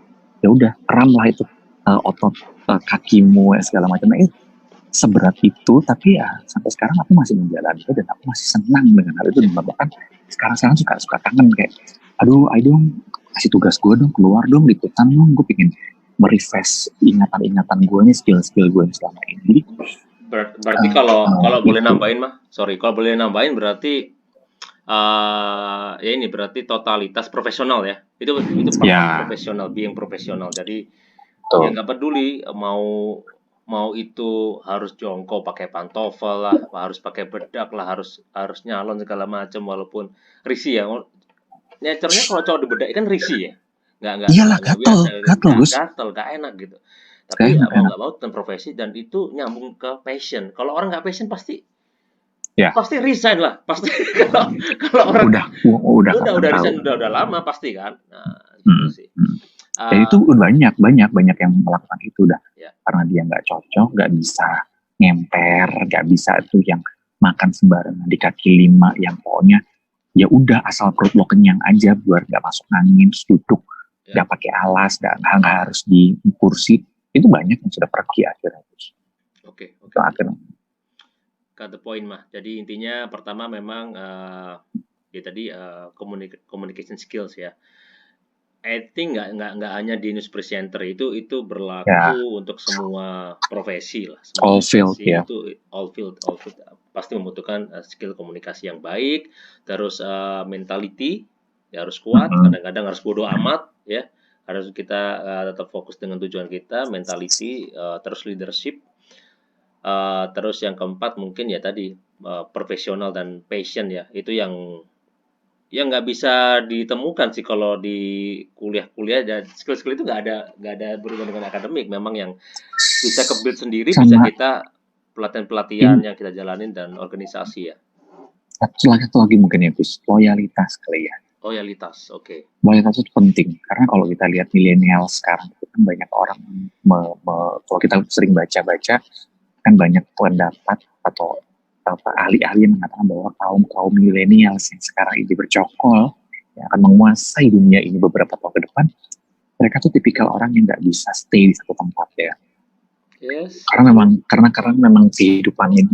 Ya udah kram lah itu otot kakimu ya segala macam. Seberat itu, tapi ya sampai sekarang aku masih menjalani itu dan aku masih senang dengan hal itu. Dan bahkan sekarang suka kangen kayak, aduh, ayo dong kasih tugas gue dong, keluar dong liputan dong, gue pengen merefresh ingatan-ingatan gue nih, skill-skill gue selama ini. Jadi
berarti kalau boleh nambahin kalau boleh nambahin berarti ya ini berarti totalitas profesional ya. Itu profesional, being profesional. Jadi ya nggak peduli mau itu harus jongkok pakai pantofel lah, harus pakai bedak lah, harus nyalon segala macam, walaupun risih ya. Nature-nya kalau cowok dibedak kan risih ya. Nggak gatel, nggak enak gitu. Tapi ya mau nggak mau tentang profesi, dan itu nyambung ke passion. Kalau orang nggak passion pasti resign lah, pasti. kalau orang udah resign udah lama pasti kan. Nah, gitu sih.
Dan itu banyak yang melakukan itu udah, karena dia nggak cocok, nggak bisa ngemper, nggak bisa tuh yang makan sembarangan di kaki lima, yang pokoknya ya udah asal perut lo kenyang aja, biar nggak masuk angin, terus duduk nggak pakai alas, nggak harus di kursi. Itu banyak yang sudah pergi akhirnya.
Oke.
Akhirnya.
Got the point mah. Jadi intinya pertama memang ya tadi communication skills ya. I think nggak hanya di news presenter, itu berlaku untuk semua profesi lah.
All field ya.
Itu all field pasti membutuhkan skill komunikasi yang baik. Terus mentality ya harus kuat. Kadang-kadang harus bodo amat ya. Harus kita tetap fokus dengan tujuan kita. Mentality, terus leadership. Terus yang keempat mungkin ya tadi profesional dan passion ya. Itu yang nggak bisa ditemukan sih kalau di kuliah, dan skill-skill itu nggak ada berhubungan dengan akademik. Memang yang bisa ke-build sendiri, bisa kita pelatihan yang kita jalanin dan organisasi ya.
Satu lagi mungkin ya Gus, loyalitas kali ya.
Loyalitas, oke.
Loyalitas itu penting, karena kalau kita lihat milenial sekarang itu kan banyak orang kalau kita sering baca-baca kan banyak pendapat atau ahli-ahli yang mengatakan bahwa kaum milenial yang sekarang ini bercokol, yang akan menguasai dunia ini beberapa tahun ke depan, mereka tuh tipikal orang yang nggak bisa stay di satu tempat ya.
Yes.
Karena memang kehidupannya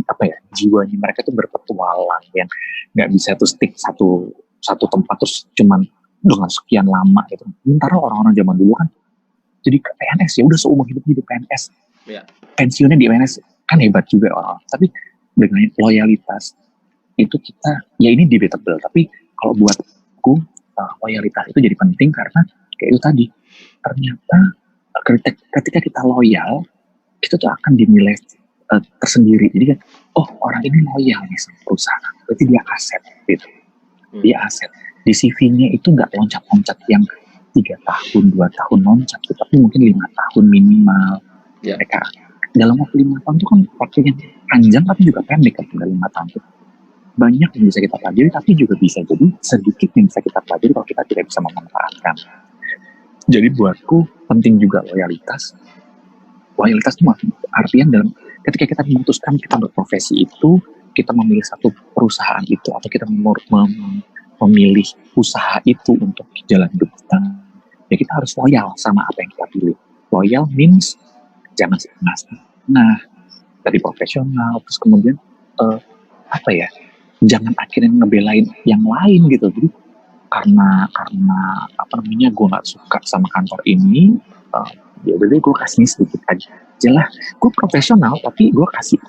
jiwanya mereka tuh berpetualang, yang nggak bisa tuh stick satu tempat terus cuman dengan sekian lama gitu. Sementara orang-orang zaman dulu kan jadi ke PNS ya udah seumur hidupnya di PNS, pensiunnya di PNS, kan hebat juga orang. Tapi dengan loyalitas itu kita, ya ini debatable, tapi kalau buatku loyalitas itu jadi penting karena kayak itu tadi, ternyata ketika kita loyal, kita tuh akan dinilai tersendiri. Jadi kan, orang ini loyal nih sama perusahaan, berarti dia aset gitu. Dia aset. Di CV-nya itu nggak loncat-loncat yang 3 tahun, 2 tahun loncat, tapi mungkin 5 tahun minimal. Mereka dalam waktu 5 tahun itu kan waktunya panjang tapi juga pendek kan, dalam 5 tahun itu banyak yang bisa kita pelajari, tapi juga bisa jadi sedikit yang bisa kita pelajari kalau kita tidak bisa memanfaatkan. Jadi buatku penting juga loyalitas itu artian dalam ketika kita memutuskan kita berprofesi itu, kita memilih satu perusahaan itu, atau kita memilih usaha itu untuk jalan hidup kita, ya kita harus loyal sama apa yang kita pilih. Loyal means jangan setengah. Nah, dari profesional, terus kemudian jangan akhirnya ngebelain yang lain gitu. Jadi karena apa namanya, gue nggak suka sama kantor ini, ya udah deh gue kasih sedikit aja lah. Gue profesional tapi gue kasih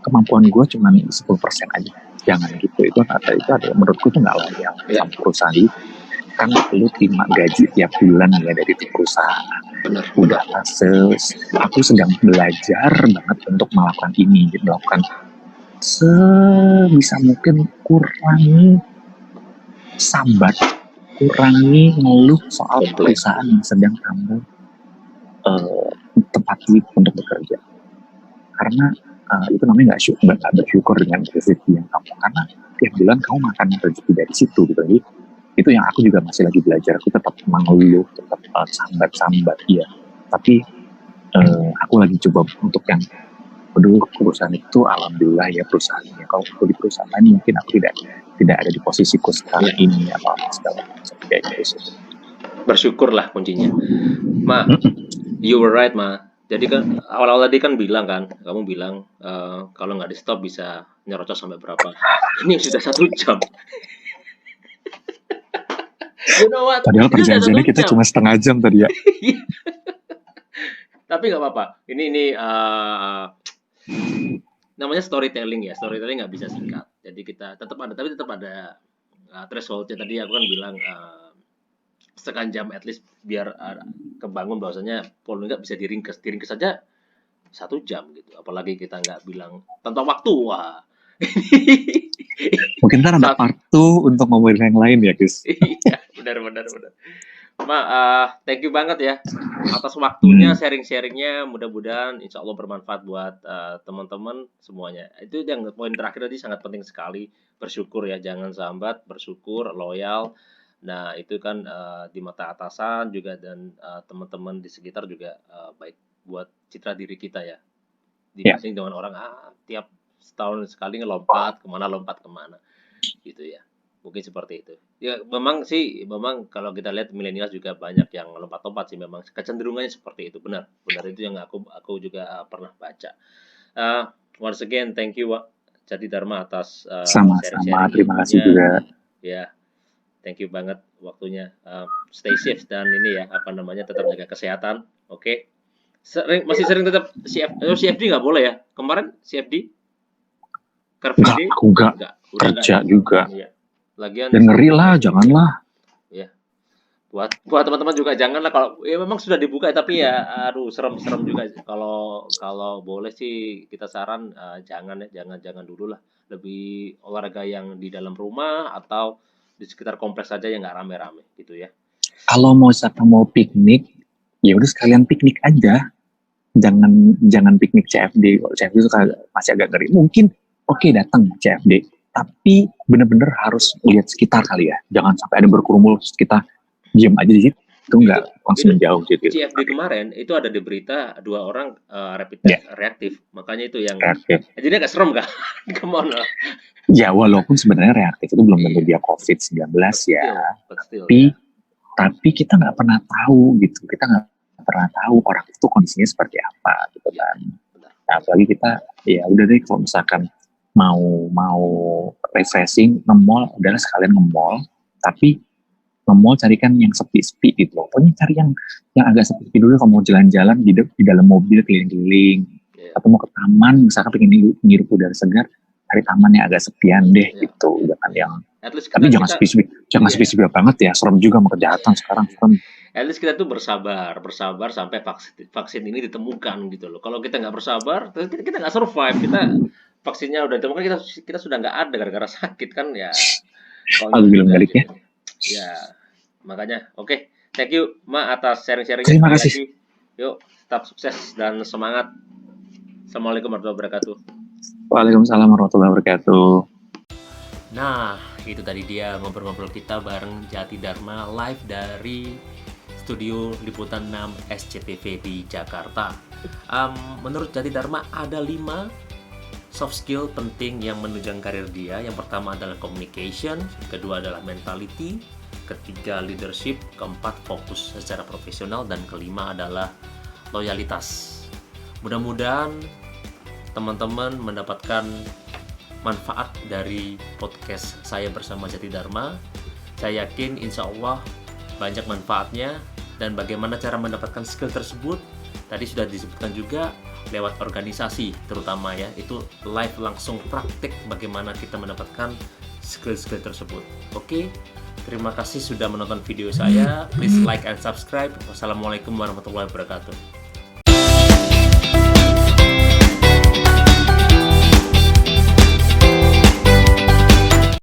kemampuan gue cuma 10% aja. Jangan gitu, itu ada menurutku tuh nggak loyal sama perusahaan itu. Kan lu terima gaji tiap bulan ya dari itu perusahaan.
Benar.
Udah aku sedang belajar banget untuk melakukan ini, melakukan sebisa mungkin, kurangi sambat, kurangi ngeluh soal perusahaan yang sedang kamu tempati untuk bekerja. Karena itu namanya nggak bersyukur dengan rezeki yang kamu, karena tiap bulan kamu makan rezeki dari situ gitu. Jadi itu yang aku juga masih lagi belajar. Aku tetap mengeluh, tetap sambat ya, tapi aku lagi coba untuk yang perusahaan itu alhamdulillah ya perusahaannya. Kalau di perusahaan lain mungkin aku tidak ada di posisiku sekarang ini apa segala macam kayak gitu.
Bersyukurlah kuncinya. Ma, you were right, Ma. Jadi kan awal-awal tadi kan kamu bilang kalau nggak di stop bisa nyerocos sampai berapa. Ini sudah 1 jam. You know what?
Padahal perjanjiannya kita cuma setengah jam tadi ya.
Tapi nggak apa-apa. Ini namanya storytelling ya. Storytelling nggak bisa singkat. Jadi kita tetap ada thresholdnya. Tadi aku kan bilang setengah jam at least biar kebangun bahwasanya Paul nggak bisa diringkes aja 1 jam gitu. Apalagi kita nggak bilang tentang waktu. Wah.
Mungkin ntar ada part 2 untuk ngomongin yang lain ya, Chris.
Iya, benar. Ma, thank you banget ya atas waktunya, sharing-sharingnya. Mudah-mudahan insya Allah bermanfaat buat teman-teman semuanya. Itu yang poin terakhir tadi sangat penting sekali. Bersyukur ya, jangan sambat, bersyukur, loyal. Nah itu kan di mata atasan juga dan teman-teman di sekitar juga baik buat citra diri kita ya. Dibanding dengan orang tiap setahun sekali lompat kemana gitu ya. Mungkin seperti itu. Ya memang kalau kita lihat milenial juga banyak yang lompat-lompat sih, memang kecenderungannya seperti itu. Benar itu yang aku juga pernah baca. Once again thank you Jati Dharma atas
sama-sama, terima kasih juga.
Ya, thank you banget waktunya. Stay safe dan ini ya tetap jaga kesehatan. Oke. Masih sering tetap CFD nggak boleh ya? Kemarin CFD?
Aku enggak kerja juga.
Iya. Lagian
dan ngeri lah, janganlah.
Ya. Buat teman-teman juga janganlah, kalau ya memang sudah dibuka tapi ya aduh serem juga. Kalau boleh sih kita saran jangan dulu lah. Lebih olahraga yang di dalam rumah atau di sekitar kompleks saja yang nggak rame-rame gitu ya.
Kalau mau piknik, ya udah sekalian piknik aja. Jangan piknik CFD. Kalau CFD itu masih agak ngeri. Mungkin oke, datang CFD, tapi bener-bener harus lihat sekitar kali ya. Jangan sampai ada berkerumun, kita diam aja di situ, itu nggak langsung jauh gitu.
CFD kemarin itu ada di berita 2 orang rapid test reaktif, makanya itu yang reaktif. Jadi agak serem kan? Come on lah.
Ya walaupun sebenarnya reaktif itu belum tentu dia COVID-19 ya. Tapi kita nggak pernah tahu gitu. Kita nggak pernah tahu orang itu kondisinya seperti apa gitu kan. Nah, apalagi kita ya udah deh kalau misalkan mau refreshing nge-mall, udahlah sekalian nge-mall, tapi nge-mall carikan yang sepi-sepi gitu loh. Pokoknya cari yang agak sepi dulu. Kalau mau jalan-jalan di dalam mobil keliling-keliling, atau mau ke taman misalkan pengen ngirup udara segar, cari taman yang agak sepian deh gitu. Jangan yang tapi jangan sepi-sepi banget ya, serem juga sama kejahatan sekarang serem.
At least kita tuh bersabar sampai vaksin ini ditemukan gitu loh. Kalau kita nggak bersabar, kita nggak survive. Vaksinnya udah ditemukan, kita sudah nggak ada gara-gara sakit kan ya.
Kalau bilang balik ya.
Ya, makanya oke. Thank you Ma atas sharing-sharingnya.
Terima kasih.
Yuk, tetap sukses dan semangat. Assalamualaikum warahmatullahi wabarakatuh.
Waalaikumsalam warahmatullahi wabarakatuh.
Nah, itu tadi dia ngobrol-ngobrol kita bareng Jati Dharma live dari studio Liputan 6 SCTV di Jakarta. Menurut Jati Dharma ada 5 soft skill penting yang menunjang karir dia. Yang pertama adalah communication, kedua adalah mentality, ketiga leadership, keempat fokus secara profesional, dan kelima adalah loyalitas. Mudah-mudahan teman-teman mendapatkan manfaat dari podcast saya bersama Jati Dharma. Saya yakin insya Allah banyak manfaatnya. Dan bagaimana cara mendapatkan skill tersebut, tadi sudah disebutkan juga lewat organisasi terutama ya, itu live langsung praktik bagaimana kita mendapatkan skill-skill tersebut. Oke, terima kasih sudah menonton video saya. Please like and subscribe. Wassalamualaikum warahmatullahi wabarakatuh.